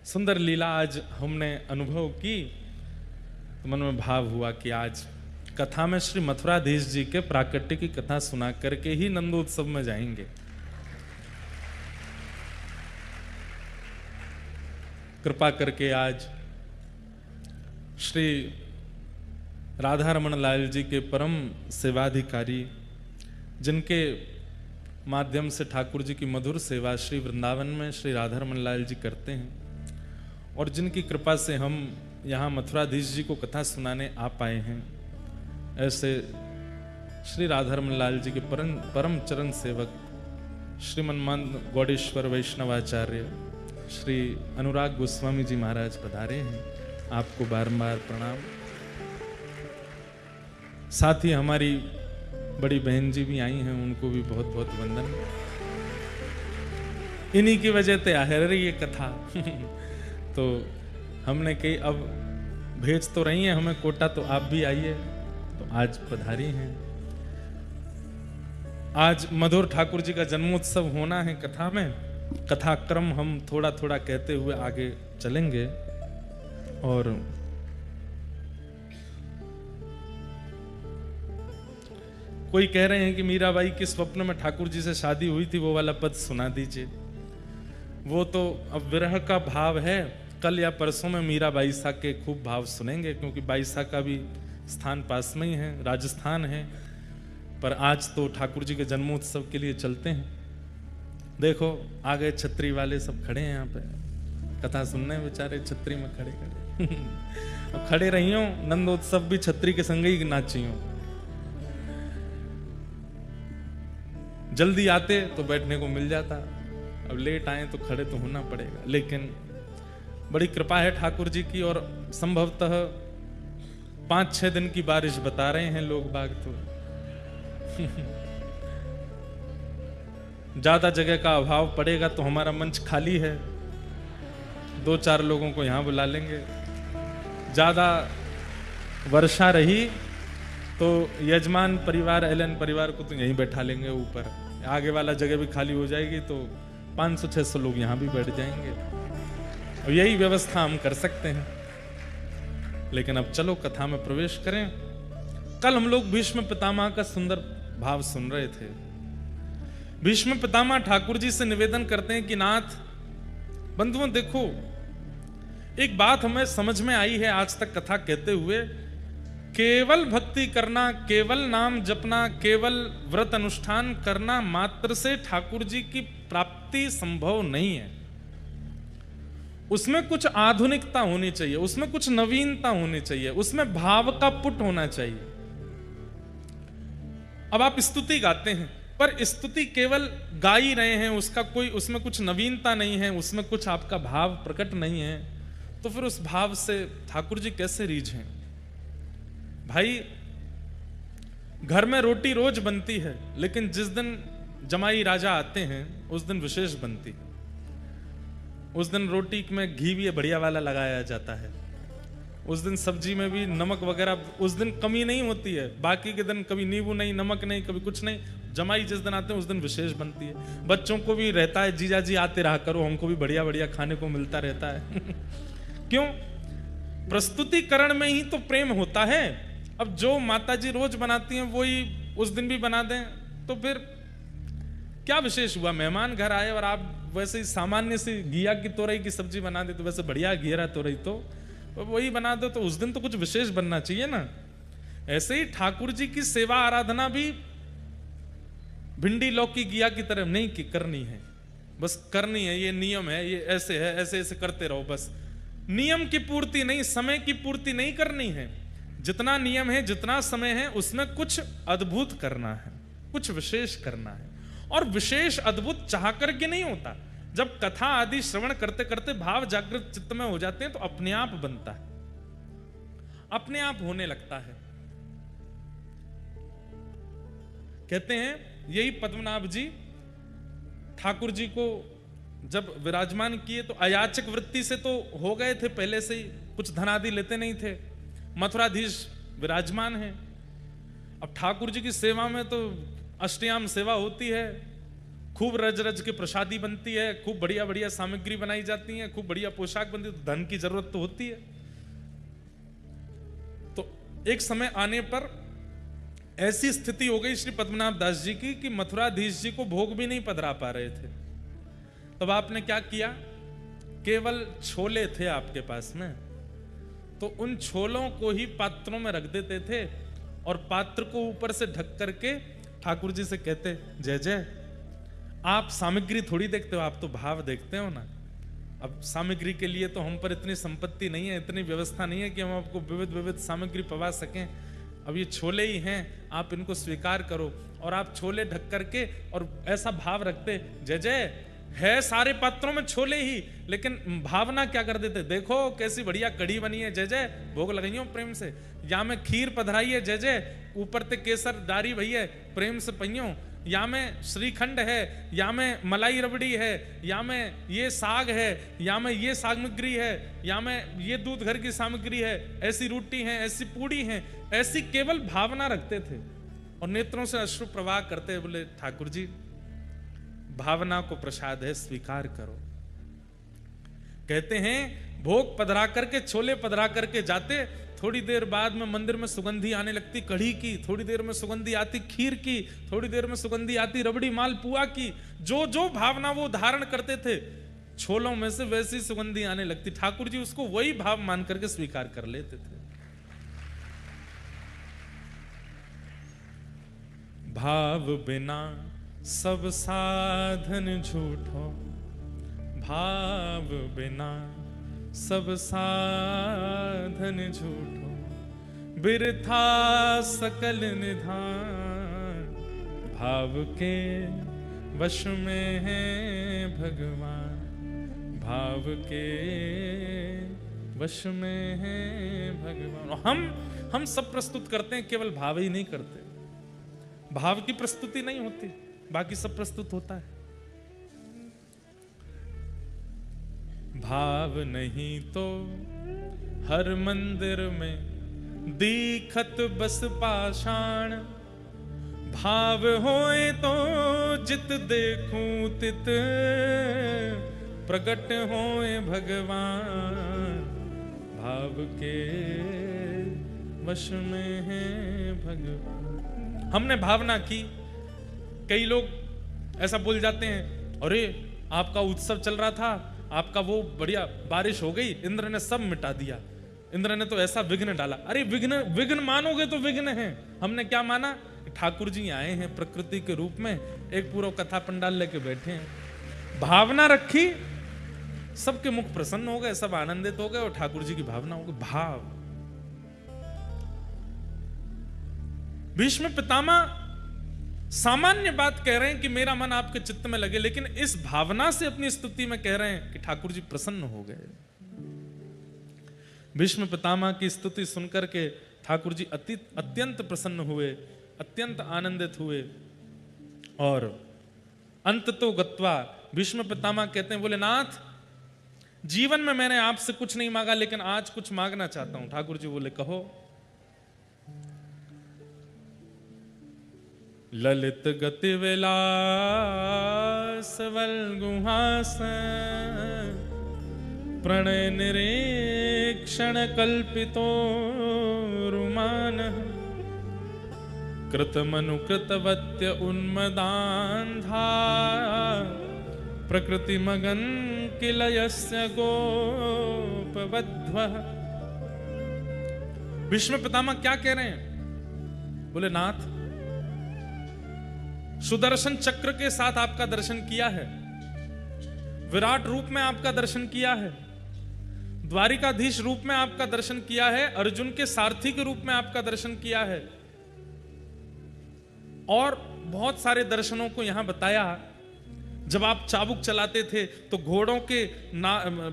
Speaker 1: सुंदर लीला आज हमने अनुभव की तो मन में भाव हुआ कि आज कथा में श्री मथुराधीश जी के प्राकट्य की कथा सुना करके ही नंदोत्सव में जाएंगे। कृपा करके आज श्री राधा रमन लाल जी के परम सेवाधिकारी, जिनके माध्यम से ठाकुर जी की मधुर सेवा श्री वृंदावन में श्री राधा रमन लाल जी करते हैं, और जिनकी कृपा से हम यहाँ मथुराधीश जी को कथा सुनाने आ पाए हैं, ऐसे श्री राधा रमन लाल जी के परम चरण सेवक श्रीमन्मंद गौड़ेश्वर वैष्णवाचार्य श्री अनुराग गोस्वामी जी महाराज पधारे हैं। आपको बारंबार प्रणाम। साथ ही हमारी बड़ी बहन जी भी आई हैं, उनको भी बहुत बहुत वंदन। इन्हीं की वजह से आ रही ये कथा तो हमने कही अब भेज तो रही हैं हमें कोटा, तो आप भी आइए। तो आज पधारी हैं। आज मधुर ठाकुर जी का जन्मोत्सव होना है कथा में। कथाक्रम हम थोड़ा थोड़ा कहते हुए आगे चलेंगे। और कोई कह रहे हैं कि मीराबाई के स्वप्न में ठाकुर जी से शादी हुई थी, वो वाला पद सुना दीजिए। वो तो अब विरह का भाव है, कल या परसों में मीराबाई सा के खूब भाव सुनेंगे, क्योंकि बाईसा का भी स्थान पास में ही है, राजस्थान है। पर आज तो ठाकुर जी के जन्मोत्सव के लिए चलते हैं। देखो आगे छतरी वाले सब खड़े हैं यहाँ पे, कथा सुनने बेचारे छतरी में खड़े खड़े अब खड़े रही हो, नंदोत्सव भी छतरी के संग ही नाची हो। जल्दी आते तो बैठने को मिल जाता, अब लेट आए तो खड़े तो होना पड़ेगा। लेकिन बड़ी कृपा है ठाकुर जी की, और संभवतः 5-6 दिन की बारिश बता रहे हैं लोग बाग। तो ज्यादा जगह का अभाव पड़ेगा तो हमारा मंच खाली है, 2-4 लोगों को यहां बुला लेंगे। ज्यादा वर्षा रही तो यजमान परिवार एलन परिवार को तो यहीं बैठा लेंगे ऊपर, आगे वाला जगह भी खाली हो जाएगी तो 500-600 लोग यहां भी बैठ जाएंगे, और यही व्यवस्था हम कर सकते हैं। लेकिन अब चलो कथा में प्रवेश करें। कल हम लोग भीष्म पितामह का सुंदर भाव सुन रहे थे। भीष्म पितामह ठाकुर जी से निवेदन करते हैं कि नाथ बंधुओं देखो, एक बात हमें समझ में आई है आज तक कथा कहते हुए, केवल भक्ति करना, केवल नाम जपना, केवल व्रत अनुष्ठान करना मात्र से ठाकुर जी की प्राप्ति संभव नहीं है। उसमें कुछ आधुनिकता होनी चाहिए, उसमें कुछ नवीनता होनी चाहिए, उसमें भाव का पुट होना चाहिए। अब आप स्तुति गाते हैं, पर स्तुति केवल गा ही रहे हैं, उसका कोई उसमें कुछ नवीनता नहीं है, उसमें कुछ आपका भाव प्रकट नहीं है, तो फिर उस भाव से ठाकुर जी कैसे रीझें? भाई घर में रोटी रोज बनती है, लेकिन जिस दिन जमाई राजा आते हैं उस दिन विशेष बनती है। उस दिन रोटी में घी भी बढ़िया वाला लगाया जाता है, उस दिन सब्जी में भी नमक वगैरह उस दिन कमी नहीं होती है। बाकी के दिन कभी नींबू नहीं, नमक नहीं, कभी कुछ नहीं। जमाई जिस दिन आते हैं उस दिन विशेष बनती है। बच्चों को भी रहता है जीजा जी आते रहा करो, हमको भी बढ़िया बढ़िया खाने को मिलता रहता है क्यों? प्रस्तुतिकरण में ही तो प्रेम होता है। अब जो माता जी रोज बनाती हैं वही उस दिन भी बना दें तो फिर क्या विशेष हुआ? मेहमान घर आए और आप वैसे ही सामान्य सी घिया की तोरई की सब्जी बना दे, तो वैसे बढ़िया घेरा तोरई तो वही बना दो, तो उस दिन तो कुछ विशेष बनना चाहिए ना। ऐसे ही ठाकुर जी की सेवा आराधना भी भिंडी लौकी घिया की तरह नहीं करनी है। बस करनी है, ये नियम है, ये ऐसे है, ऐसे ऐसे करते रहो बस। नियम की पूर्ति नहीं, समय की पूर्ति नहीं करनी है। जितना नियम है, जितना समय है, उसमें कुछ अद्भुत करना है, कुछ विशेष करना है। और विशेष अद्भुत चाह करके नहीं होता। जब कथा आदि श्रवण करते करते भाव जागृत चित्त में हो जाते हैं तो अपने आप बनता है, अपने आप होने लगता है। कहते हैं यही पद्मनाभ जी ठाकुर जी को जब विराजमान किए तो अयाचक वृत्ति से तो हो गए थे पहले से ही, कुछ धन आदि लेते नहीं थे। मथुराधीश विराजमान है। अब ठाकुर जी की सेवा में तो अष्टयाम सेवा होती है, खूब रज रज के प्रसादी बनती है, खूब बढ़िया बढ़िया सामग्री बनाई जाती है, खूब बढ़िया पोशाक बनती है, तो धन की जरूरत तो होती है। तो एक समय आने पर ऐसी स्थिति हो गई श्री पद्मनाभ दास जी की कि मथुराधीश जी को भोग भी नहीं पधरा पा रहे थे। तब आपने क्या किया, केवल छोले थे आपके पास में, तो उन छोलों को ही पात्रों में रख देते थे और पात्र को ऊपर से ढक करके ठाकुर जी से कहते, जय जय, आप सामग्री थोड़ी देखते हो, आप तो भाव देखते हो ना। अब सामग्री के लिए तो हम पर इतनी संपत्ति नहीं है, इतनी व्यवस्था नहीं है कि हम आपको विविध विविध सामग्री पवा सकें। अब ये छोले ही हैं, आप इनको स्वीकार करो। और आप छोले ढक करके और ऐसा भाव रखते, जय जय, है सारे पात्रों में छोले ही, लेकिन भावना क्या कर देते, देखो कैसी बढ़िया कढ़ी बनी है, जय जय, भोग लगाइयो प्रेम से। या में खीर पधराई है, जय जय, ऊपर ते केसर डारी भैया प्रेम से पइयो। या में श्रीखंड है, या में मलाई रबड़ी है, या में ये साग है, या में ये सामग्री है, या में ये दूध घर की सामग्री है, ऐसी रोटी है, ऐसी पूड़ी है। ऐसी केवल भावना रखते थे और नेत्रों से अश्रु प्रवाह करते, बोले ठाकुर जी भावना को प्रसाद है, स्वीकार करो। कहते हैं भोग पधरा करके, छोले पधरा करके जाते, थोड़ी देर बाद में मंदिर में सुगंधी आने लगती कढ़ी की, थोड़ी देर में सुगंधी आती खीर की, थोड़ी देर में सुगंधी आती रबड़ी मालपुआ की। जो जो भावना वो धारण करते थे छोलों में से वैसी सुगंधी आने लगती। ठाकुर जी उसको वही भाव मान करके स्वीकार कर लेते थे। भाव बिना सब साधन झूठो, भाव बिना सब साधन झूठो, बिरथा सकल निधान, भाव के वश में है भगवान, भाव के वश में है भगवान। हम सब प्रस्तुत करते हैं, केवल भाव ही नहीं करते। भाव की प्रस्तुति नहीं होती, बाकी सब प्रस्तुत होता है। भाव नहीं तो हर मंदिर में दीखत बस पाषाण, भाव होए तो जित देखूं तित प्रकट होए भगवान, भाव के वश में है भगवान। हमने भावना की, कई लोग ऐसा बोल जाते हैं, अरे आपका उत्सव चल रहा था, आपका वो बढ़िया बारिश हो गई, इंद्र ने सब मिटा दिया, इंद्र ने तो ऐसा विघ्न डाला। अरे विघ्न विघ्न मानोगे तो विघ्न है। हमने क्या माना, ठाकुर जी आए हैं प्रकृति के रूप में, एक पूरा कथा पंडाल लेके बैठे हैं। भावना रखी, सबके मुख प्रसन्न हो गए, सब आनंदित हो गए और ठाकुर जी की भावना हो गई। भाव। भीष्म पितामह सामान्य बात कह रहे हैं कि मेरा मन आपके चित्त में लगे, लेकिन इस भावना से अपनी स्तुति में कह रहे हैं कि ठाकुर जी प्रसन्न हो गए। भीष्म पितामह की स्तुति सुनकर के ठाकुर जी अत्यंत प्रसन्न हुए, अत्यंत आनंदित हुए। और अंत तो गत्वा भीष्म पितामह कहते हैं, बोले नाथ, जीवन में मैंने आपसे कुछ नहीं मांगा, लेकिन आज कुछ मांगना चाहता हूं। ठाकुर जी बोले कहो। ललित गति विलास वल्गुहास, प्रणय निरीक्षण कल्पितो रुमान, कृतमनुकृतवत्य उन्मदान्धा, प्रकृति मगन किल यस्य गोपवध्वः। भीष्म पितामह क्या कह रहे हैं, बोले नाथ, सुदर्शन चक्र के साथ आपका दर्शन किया है, विराट रूप में आपका दर्शन किया है, द्वारिकाधीश रूप में आपका दर्शन किया है, अर्जुन के सारथी के रूप में आपका दर्शन किया है, और बहुत सारे दर्शनों को यहां बताया। जब आप चाबुक चलाते थे तो घोड़ों के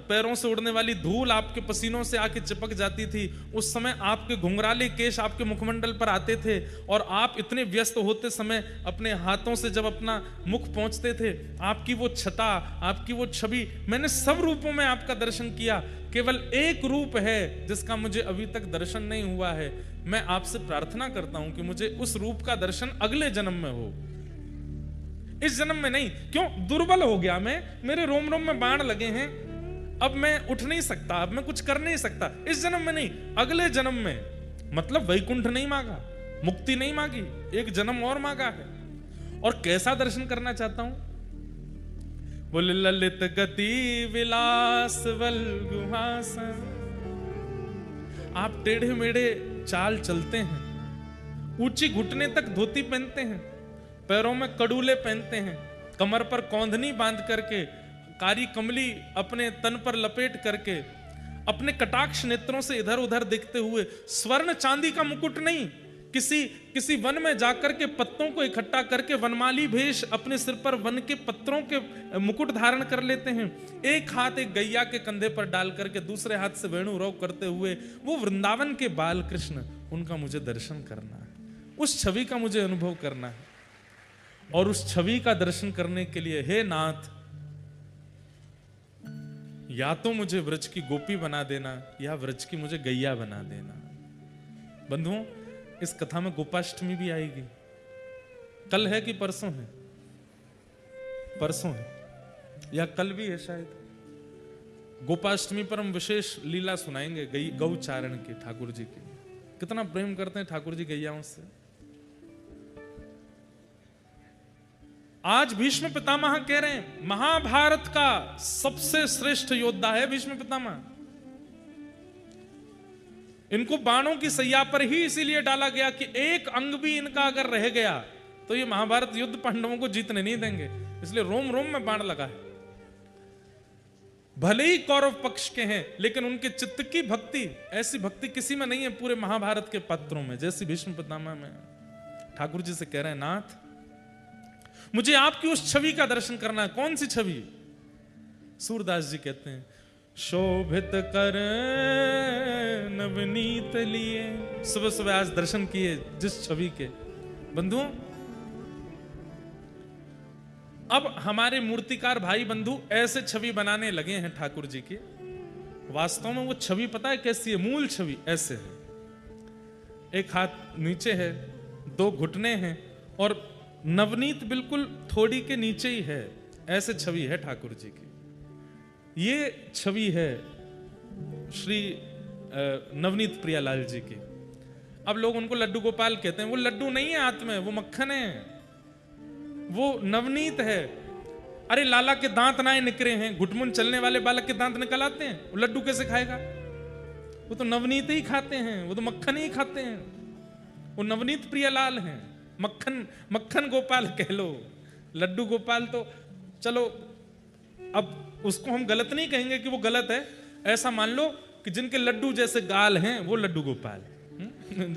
Speaker 1: पैरों से उड़ने वाली धूल आपके पसीनों से आके चिपक जाती थी। उस समय आपके घुंघराले केश आपके मुखमंडल पर आते थे, और आप इतने व्यस्त होते समय अपने हाथों से जब अपना मुख पहुंचते थे, आपकी वो छटा, आपकी वो छवि, मैंने सब रूपों में आपका दर्शन किया। केवल एक रूप है जिसका मुझे अभी तक दर्शन नहीं हुआ है। मैं आपसे प्रार्थना करता हूं कि मुझे उस रूप का दर्शन अगले जन्म में हो, इस जन्म में नहीं। क्यों? दुर्बल हो गया मैं, मेरे रोम रोम में बाण लगे हैं, अब मैं उठ नहीं सकता, अब मैं कुछ कर नहीं सकता। इस जन्म में नहीं, अगले जन्म में। मतलब वैकुंठ नहीं मांगा, मुक्ति नहीं मांगी, एक जन्म और मांगा है। और कैसा दर्शन करना चाहता हूं? बोले ललित गति विलास वल गुहासन। आप टेढ़े मेढ़े चाल चलते हैं, ऊंची घुटने तक धोती पहनते हैं, पैरों में कड़ूले पहनते हैं, कमर पर कौंधनी बांध करके, कारी कमली अपने तन पर लपेट करके, अपने कटाक्ष नेत्रों से इधर उधर देखते हुए, स्वर्ण चांदी का मुकुट नहीं, किसी वन में जाकर के पत्तों को इकट्ठा करके वनमाली भेष अपने सिर पर वन के पत्रों के मुकुट धारण कर लेते हैं। एक हाथ एक गैया के कंधे पर डाल करके दूसरे हाथ से वेणु रोग करते हुए, वो वृंदावन के बाल कृष्ण, उनका मुझे दर्शन करना है, उस छवि का मुझे अनुभव करना है। और उस छवि का दर्शन करने के लिए, हे नाथ, या तो मुझे व्रज की गोपी बना देना, या व्रज की मुझे गैया बना देना। बंधुओं, इस कथा में गोपाष्टमी भी आएगी। कल है कि परसों है? परसों है या कल भी है शायद। गोपाष्टमी पर हम विशेष लीला सुनाएंगे गौ चारण की, ठाकुर जी की। कितना प्रेम करते हैं ठाकुर जी गैयाओं से। आज भीष्म पितामह कह रहे हैं, महाभारत का सबसे श्रेष्ठ योद्धा है भीष्म पितामह। इनको बाणों की सैया पर ही इसीलिए डाला गया कि एक अंग भी इनका अगर रह गया तो ये महाभारत युद्ध पांडवों को जीतने नहीं देंगे, इसलिए रोम रोम में बाण लगा है। भले ही कौरव पक्ष के हैं, लेकिन उनके चित्त की भक्ति, ऐसी भक्ति किसी में नहीं है पूरे महाभारत के पात्रों में जैसी भीष्म पितामह में। ठाकुर जी से कह रहे हैं, नाथ, मुझे आपकी उस छवि का दर्शन करना है। कौन सी छवि? सूरदास जी कहते हैं, शोभित कर नवनीत लिए। सुबह सुबह आज दर्शन किए जिस छवि के। बंधुओं, अब हमारे मूर्तिकार भाई बंधु ऐसे छवि बनाने लगे हैं ठाकुर जी की। वास्तव में वो छवि पता है कैसी है? मूल छवि ऐसे है, एक हाथ नीचे है, दो घुटने हैं, और नवनीत बिल्कुल थोड़ी के नीचे ही है। ऐसे छवि है ठाकुर जी की। ये छवि है श्री नवनीत प्रियालाल जी की। अब लोग उनको लड्डू गोपाल कहते हैं। वो लड्डू नहीं है हाथ में, वो मक्खन है, वो नवनीत है। अरे लाला के दांत ना निकरे हैं, घुटमुन चलने वाले बालक के दांत निकल आते हैं, वो लड्डू कैसे खाएगा? वो तो नवनीत ही खाते हैं, वो तो मक्खन ही खाते हैं। वो नवनीत प्रियालाल हैं, मक्खन गोपाल कह लो। लड्डू गोपाल तो चलो, अब उसको हम गलत नहीं कहेंगे कि वो गलत है। ऐसा मान लो कि जिनके लड्डू जैसे गाल हैं वो लड्डू गोपाल,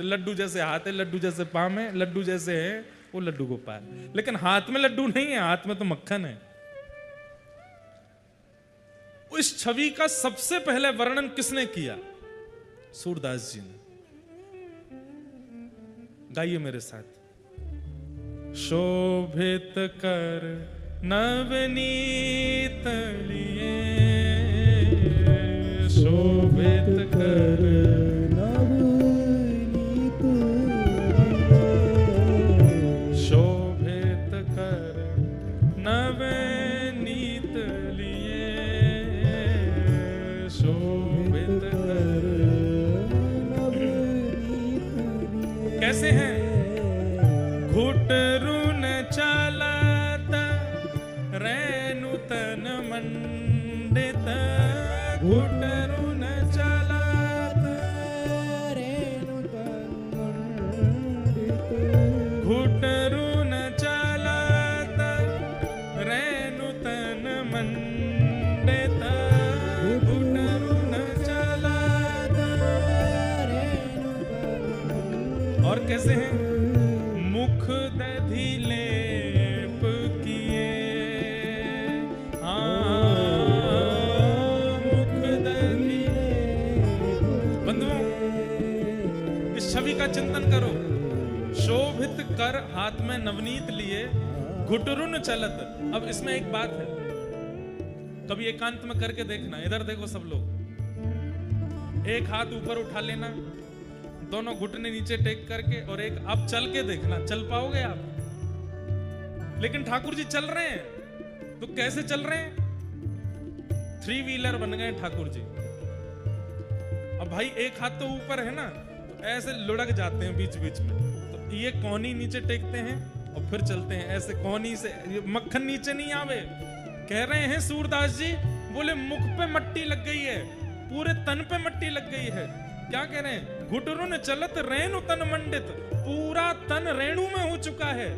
Speaker 1: लड्डू जैसे हाथ है, लड्डू जैसे पाम है, लड्डू जैसे है, वो लड्डू गोपाल। लेकिन हाथ में लड्डू नहीं है, हाथ में तो मक्खन है। इस छवि का सबसे पहले वर्णन किसने किया? सूरदास जी ने। गाइए मेरे साथ। शोभित कर नवनीत लिए, शोभित कर
Speaker 2: नवनीत
Speaker 1: शोभित कर नवनीत लिए, शोभित कर
Speaker 2: नवनीत।
Speaker 1: कैसे हैं? घुटरुन चलत रेणुतन मंडित, घुटरुन चलत
Speaker 2: रेणुतन मंडित,
Speaker 1: घुटरुन चलत रेणुतन मंडित। कैसे हैं? मुख दधि लेप किए, मुख दधि। बंधुओं, इस छवि का चिंतन करो। शोभित कर हाथ में नवनीत लिए, घुटरुन चलत। अब इसमें एक बात है, कभी एकांत में करके देखना। इधर देखो सब लोग, एक हाथ ऊपर उठा लेना, दोनों घुटने नीचे टेक करके, और एक अब चल के देखना। चल पाओगे आप? लेकिन ठाकुर जी चल रहे हैं, तो कैसे चल रहे हैं? 3 व्हीलर बन गए ठाकुर जी। अब भाई एक हाथ तो ऊपर है ना, तो ऐसे लुढ़क जाते हैं बीच बीच में, तो ये कोहनी नीचे टेकते हैं और फिर चलते हैं ऐसे कोहनी से। मक्खन नीचे नहीं आवे। कह रहे हैं सूरदास जी, बोले मुख पे मट्टी लग गई है, पूरे तन पे मट्टी लग गई है। क्या कह रहे हैं? घुटरुन चलत रेणु तन मंडित, पूरा तन रेणु में हो चुका है,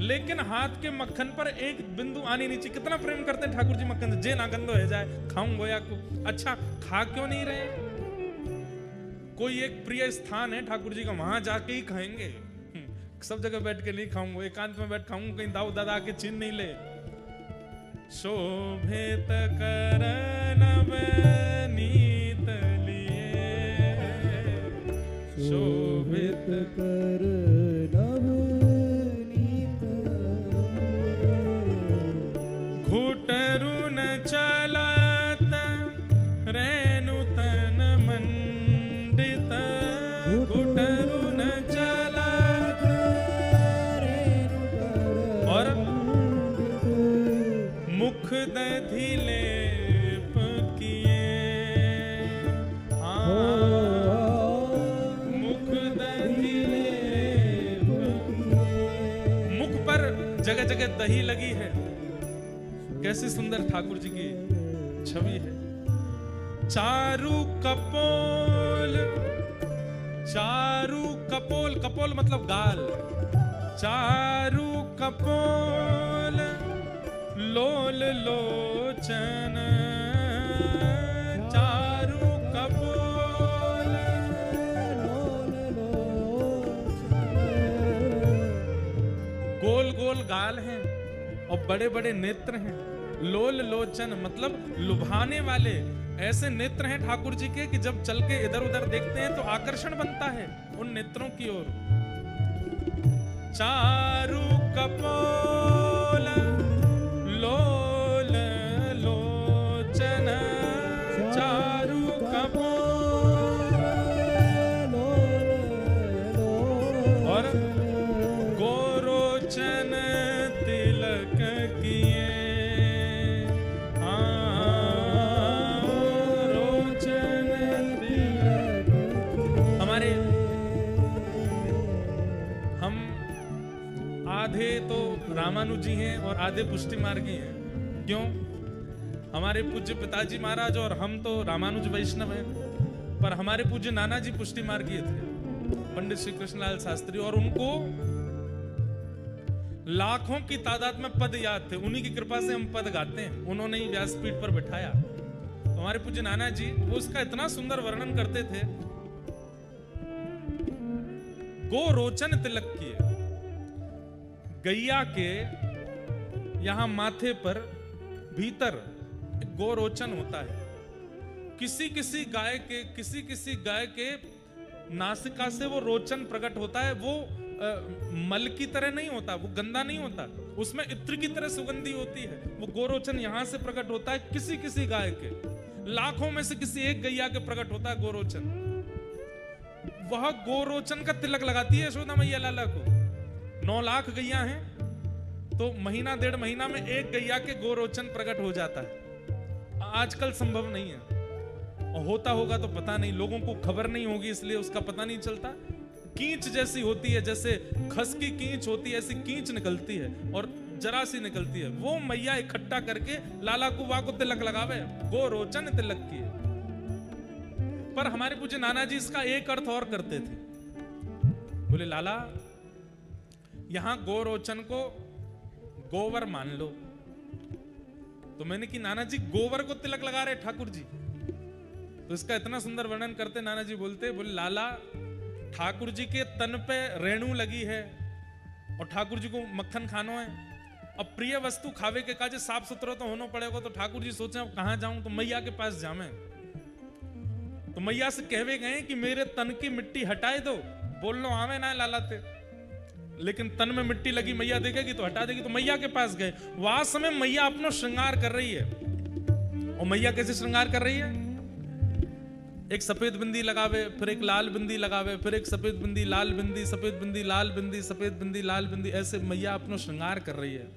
Speaker 1: लेकिन हाथ के मक्खन पर एक बिंदु आने नीचे। कितना प्रेम करते हैं ठाकुर जी मक्खन से। जे ना गंदो हो जाए, खाऊं गोया को। अच्छा, खा क्यों नहीं रहे? कोई एक प्रिय स्थान है ठाकुर जी का, वहां जाके ही खाएंगे। सब जगह बैठ के नहीं खाऊंगा, एकांत में बैठ खाऊंगा, कहीं दाऊ दादा आके छीन नहीं ले। शोभित कर नवनीत लिए, शोभित
Speaker 2: कर नवनीत,
Speaker 1: घुटरुन चलत रेणु तन मंडित, घुटरुन चलत और मुख दधि लेप किए, मुख दधि लेप। मुख पर जगह जगह दही लगी है। कैसी सुंदर ठाकुर जी की छवि है। चारु कपोल, चारु कपोल, कपोल मतलब गाल। चारु कपोल लोल लोचन, चारु कपोल गोल गोल गाल हैं और बड़े बड़े नेत्र हैं। लोल लोचन मतलब लुभाने वाले ऐसे नेत्र हैं ठाकुर जी के कि जब चल के इधर उधर देखते हैं तो आकर्षण बनता है उन नेत्रों की ओर। चारु कपोल लोल लोचन, चारु कपोल और गोरोचन तिलक किए, रोचन तिलक। हमारे हम आधे तो रामानुजी हैं और आधे पुष्टि मार्गी हैं। क्यों? हमारे पूज्य पिताजी महाराज और हम तो रामानुज वैष्णव हैं, पर हमारे पूज्य नाना जी पुष्टि मार्गीय थे, पंडित श्री कृष्णलाल शास्त्री, और उनको लाखों की तादाद में पद याद थे। उन्हीं की कृपा से हम पद गाते हैं। उन्होंने ही व्यासपीठ पर बिठाया। तो हमारे पूज्य नाना जी वो उसका इतना सुंदर वर्णन करते थे। गो रोचन तिलक किए, गैया के यहां माथे पर भीतर एक गोरोचन होता है। किसी किसी गाय के नासिका से वो रोचन प्रकट होता है। वो मल की तरह नहीं होता, वो गंदा नहीं होता, उसमें इत्र की तरह सुगंधी होती है। वो गोरोचन यहां से प्रकट होता है। किसी किसी गाय के, लाखों में से किसी एक गैया के प्रकट होता है गोरोचन। वह गोरोचन का तिलक लगाती है यशोदा मैया लाला को। 9 लाख गैया हैं तो महीना 1.5 महीना में एक गैया के गोरोचन प्रकट हो जाता है। आजकल संभव नहीं है, और होता होगा तो पता नहीं, लोगों को खबर नहीं होगी इसलिए उसका पता नहीं चलता। कींच जैसी होती है, जैसे खस की कींच होती है ऐसी कींच निकलती है और जरा सी निकलती है। वो मैया इकट्ठा करके लाला कुआ को तिलक लगावे, गोरोचन तिलक की। पर हमारे पूज्य नाना जी इसका एक अर्थ और करते थे। बोले लाला यहां गोरोचन को गोवर मान लो। तो मैंने कि नाना जी गोवर को तिलक लगा रहे ठाकुर जी। तो इसका इतना सुंदर वर्णन करते नाना जी बोलते, बोले लाला ठाकुर जी के तन पे रेणु लगी है और ठाकुर जी को मक्खन खानो है। अब प्रिय वस्तु खावे के काजे साफ सुथरा तो होना पड़ेगा। तो ठाकुर जी सोचे अब कहां जाऊं, तो मैया के पास जावे। तो मैया से कहवे गए कि मेरे तन की मिट्टी हटाए दो। बोलनो आवे ना लालाते, लेकिन तन में मिट्टी लगी, मैया देखेगी तो हटा देगी। तो मैया के पास गए। वहां समय मैया अपना श्रृंगार कर रही है। और मैया कैसे श्रृंगार कर रही है? एक सफेद बिंदी लगावे, फिर एक लाल बिंदी लगावे, फिर एक सफेद बिंदी, लाल बिंदी, सफेद बिंदी, लाल बिंदी, सफेद बिंदी, लाल बिंदी, ऐसे मैया अपना श्रृंगार कर रही है।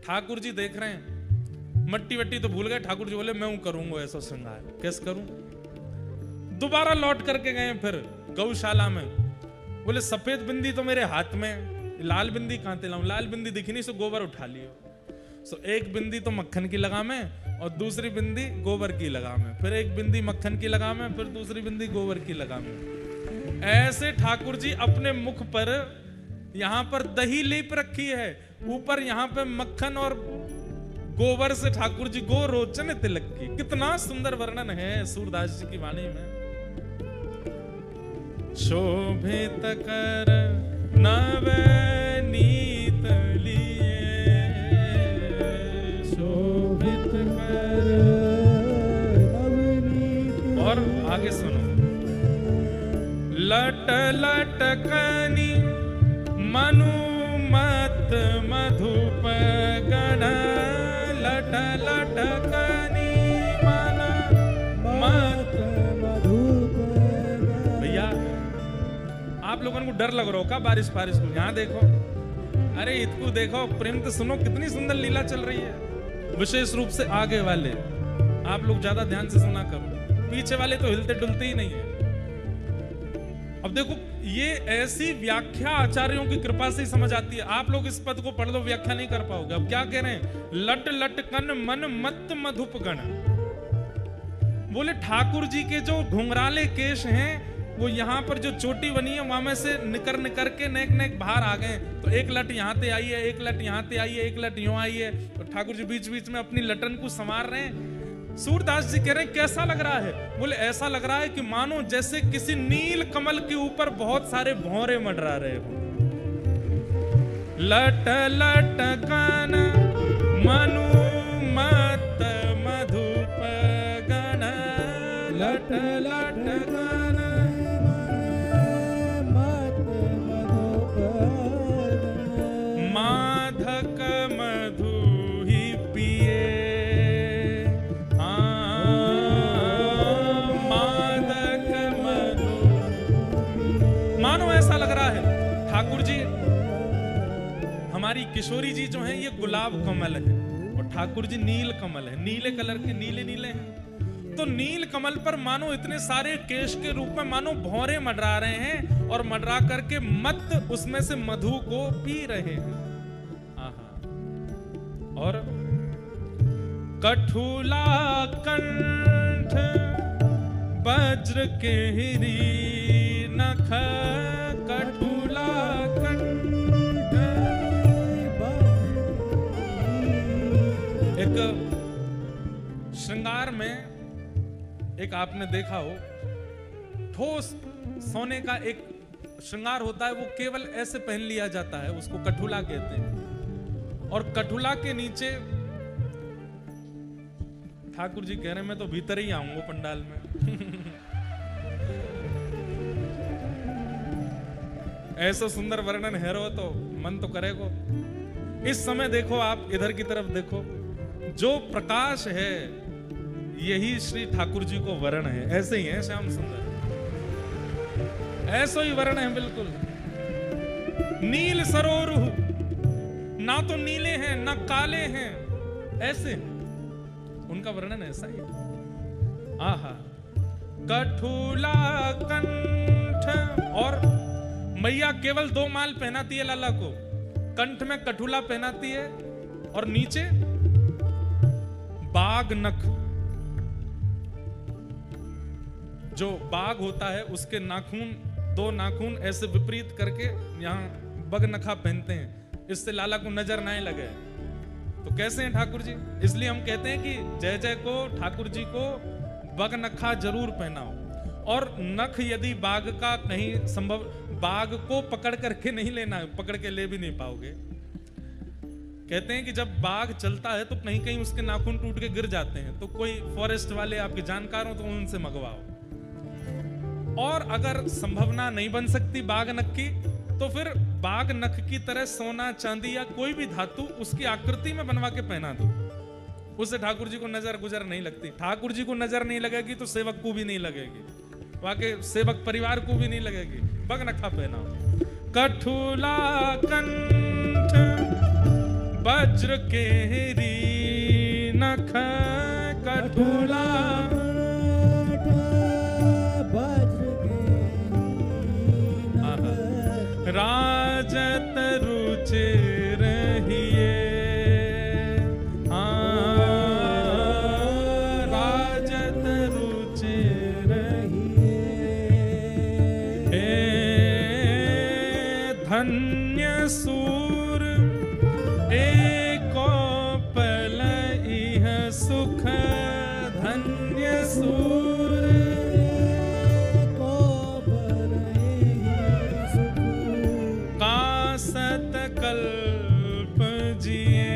Speaker 1: ठाकुर जी देख रहे हैं, मट्टी वट्टी तो भूल गए। ठाकुर जी बोले मैं हूं करूंगा ऐसा श्रृंगार। कैसे करूं? दोबारा लौट करके गए फिर गौशाला में। बोले सफेद बिंदी तो मेरे हाथ में, लाल बिंदी कहां से लाऊं? लाल बिंदी दिखी नहीं, सो गोबर उठा लियो। सो एक बिंदी तो मक्खन की लगा में और दूसरी बिंदी गोबर की लगा में, फिर एक बिंदी मक्खन की लगा में, फिर दूसरी बिंदी गोबर की लगा में। ऐसे ठाकुर जी अपने मुख पर यहां पर दही लेप रखी है, ऊपर यहां पे मक्खन और गोबर से ठाकुर जी गो रोचन तिलक की। कितना सुंदर वर्णन है सूरदास जी की वाणी में। शोभित कर नवनीत लिए, शोभित कर
Speaker 2: नवनीत।
Speaker 1: और आगे सुनो। लट लटकनी मनुमत मधुप गण, लट लटकनी मन मत
Speaker 2: मधुप।
Speaker 1: भैया आप लोगों को डर लग रहा हो का बारिश बारिश को? यहाँ देखो, अरे इतको देखो, प्रेम तो सुनो, कितनी सुंदर लीला चल रही है। विशेष रूप से आगे वाले आप लोग ज्यादा ध्यान से सुना करो, पीछे वाले तो हिलते डुलते ही नहीं है। अब देखो ये ऐसी व्याख्या आचार्यों की कृपा से ही समझ आती है। आप लोग इस पद को पढ़ लो, व्याख्या नहीं कर पाओगे। अब क्या कह रहे हैं? लट लटकन मन मत मधुप गण। बोले ठाकुर जी के जो घुंघराले केश हैं, वो यहाँ पर जो चोटी बनी है वहां में से निकर निकर के नेक नेक बाहर आ गए। तो एक लट यहाँ पे आई है, एक लट यहाँ पे आई है, एक लट यूं आई है। तो ठाकुर जी बीच बीच में अपनी लटन को संवार रहे हैं। सूरदास जी कह रहे हैं कैसा लग रहा है? बोले ऐसा लग रहा है कि मानो जैसे किसी नील कमल के ऊपर बहुत सारे भौरे मंडरा रहे हो। लट लटकन मनु मत मधुप गण, लट लटकन
Speaker 2: मत मधुप।
Speaker 1: माधक मधु ही पिए, मादक मधु। मानो ऐसा लग रहा है ठाकुर जी, हमारी किशोरी जी जो हैं ये गुलाब कमल है और ठाकुर जी नील कमल है। नीले कलर के, नीले नीले हैं। तो नील कमल पर मानो इतने सारे केश के रूप में मानो भौरे मंडरा रहे हैं और मंडरा करके मत उसमें से मधु को पी रहे हैं। आहा। और कठुला कंठ वज्र के हिरी नख, कठुला कंठ। एक श्रृंगार में एक आपने देखा हो, ठोस सोने का एक श्रृंगार होता है, वो केवल ऐसे पहन लिया जाता है, उसको कठुला कहते हैं। और कठुला के नीचे ठाकुर जी कह रहे हैं मैं तो भीतर ही आऊंगा पंडाल में। ऐसा सुंदर वर्णन है रो तो मन तो करेगो। इस समय देखो, आप इधर की तरफ देखो, जो प्रकाश है यही श्री ठाकुर जी को वर्ण है। ऐसे ही है श्याम सुंदर, ऐसा ही वर्ण है बिल्कुल। नील सरोरुह, ना तो नीले हैं ना काले हैं, ऐसे उनका वर्णन ऐसा ही। आहा। कठुला कंठ। और मैया केवल 2 माल पहनाती है लाला को, कंठ में कठुला पहनाती है और नीचे बाघ नख। जो बाघ होता है उसके नाखून, 2 नाखून ऐसे विपरीत करके यहाँ बगनखा पहनते हैं, इससे लाला को नजर ना लगे। तो कैसे हैं ठाकुर जी? इसलिए हम कहते हैं कि जय जय को ठाकुर जी को बगनखा जरूर पहनाओ। और नख यदि बाघ का कहीं संभव, बाघ को पकड़ करके नहीं लेना, पकड़ के ले भी नहीं पाओगे। कहते हैं कि जब बाघ चलता है तो कहीं कहीं उसके नाखून टूट के गिर जाते हैं, तो कोई फॉरेस्ट वाले आपके जानकार हो तो उनसे मंगवाओ। और अगर संभावना नहीं बन सकती बाघ नख की, तो फिर बाघ नख की तरह सोना चांदी या कोई भी धातु उसकी आकृति में बनवा के पहना दो, उससे ठाकुर जी को नजर गुजर नहीं लगती। ठाकुर जी को नजर नहीं लगेगी तो सेवक को भी नहीं लगेगी, वहां के सेवक परिवार को भी नहीं लगेगी। बग नखा पहना, कठुला कंठ वज्र केरी नख, कठुला राजत रुचि रहिए, राजत रुचि रहिए। धन्य सूर एको पल इह सुख, धन्य सूर कल्प जिए,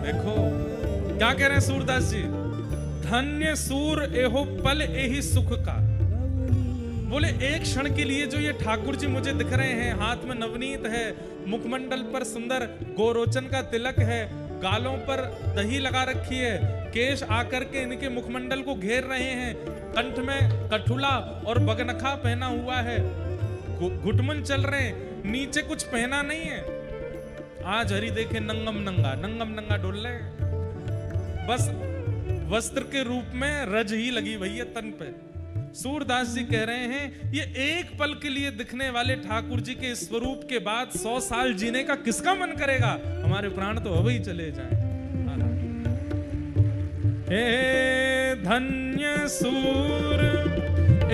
Speaker 1: देखो क्या कह रहे हैं सूरदास जी, धन्य सूर एहो पल एही सुख का। बोले एक क्षण के लिए जो ये ठाकुर जी मुझे दिख रहे हैं, हाथ में नवनीत है, मुखमंडल पर सुंदर गोरोचन का तिलक है, गालों पर दही लगा रखी है, केश आकर के इनके मुखमंडल को घेर रहे हैं, कंठ में कठुला और बगनखा पहना हुआ है, घुटमन चल रहे हैं, नीचे कुछ पहना नहीं है। आज हरि देखे नंगम नंगा डोल रहे, बस वस्त्र के रूप में रज ही लगी हुई है तन पे। सूरदास जी कह रहे हैं ये एक पल के लिए दिखने वाले ठाकुर जी के स्वरूप के बाद 100 साल जीने का किसका मन करेगा? हमारे प्राण तो अब ही चले जाएं। हे धन्य सूर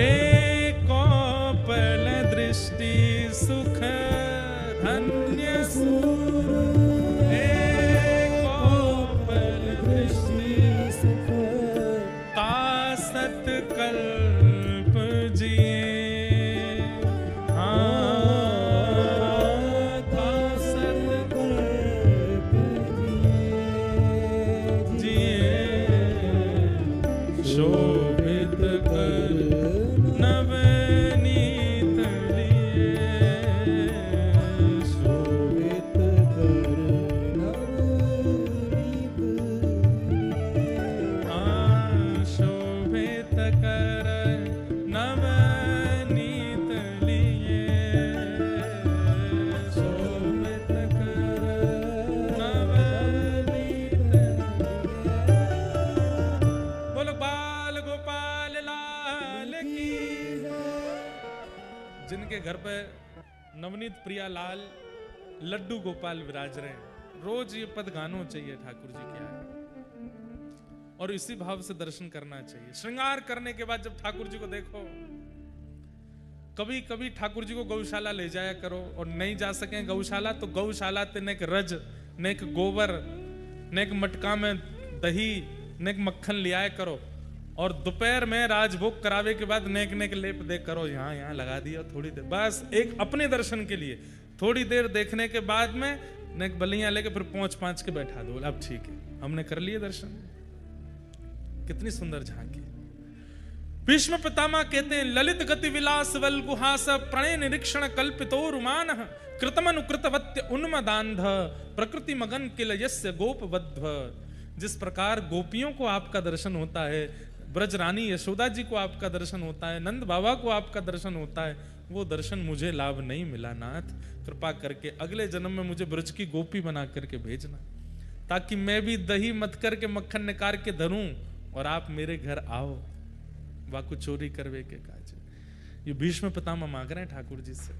Speaker 1: एको पल दृष्टि सुख, धन्य सूर एको पल दृष्टि सुख, कासत कल्प जिए, कासत कल्प जिए, शोभित कर नवनीत लिए, शोभित कर नवनीत लिए, शोभित कर नवनीत लिए, शोभित कर नवनीत लिए। बोलो बाल गोपाल लाल की। जिनके घर पे नवनीत प्रिया लाल लड्डू गोपाल विराज रहे हैं, रोज ये पद गानो चाहिए ठाकुर जी के आगे, और इसी भाव से दर्शन करना चाहिए। श्रृंगार करने के बाद जब ठाकुर जी को देखो, कभी कभी ठाकुर जी को गौशाला ले जाया करो, और नहीं जा सके गौशाला तो गौशाला ते नेक रज, नेक गोबर, नेक मटका में दही, नेक मक्खन ले आया करो, और दोपहर में राजभोग करावे के बाद नेक नेक लेप दे करो, यहाँ यहाँ लगा दिया थोड़ी देर, बस एक अपने दर्शन के लिए थोड़ी देर देखने के बाद में नेक बलियां लेके फिर पहुंच के बैठा दो, अब ठीक है हमने कर लिए दर्शन। कितनी सुंदर झांकी। भीष्म पितामह कहते हैं ललित गति विलास वल गुहास प्रणय निरीक्षण कल्पितो रुमान कृतमनुकृतवत्य उन्मदान्ध प्रकृति मगन किल यस्य गोपवध्व। जिस प्रकार गोपियों को आपका दर्शन होता है, ब्रज रानी यशोदा जी को आपका दर्शन होता है, नंद बाबा को आपका दर्शन होता है, वो दर्शन मुझे लाभ नहीं मिला नाथ, कृपा करके अगले जन्म में मुझे ब्रज की गोपी बना करके भेजना, ताकि मैं भी दही मत करके मक्खन निकाल के धरूं और आप मेरे घर आओ, वाकु चोरी करवे के काज। ये भीष्म पितामह मांग रहे हैं ठाकुर जी से।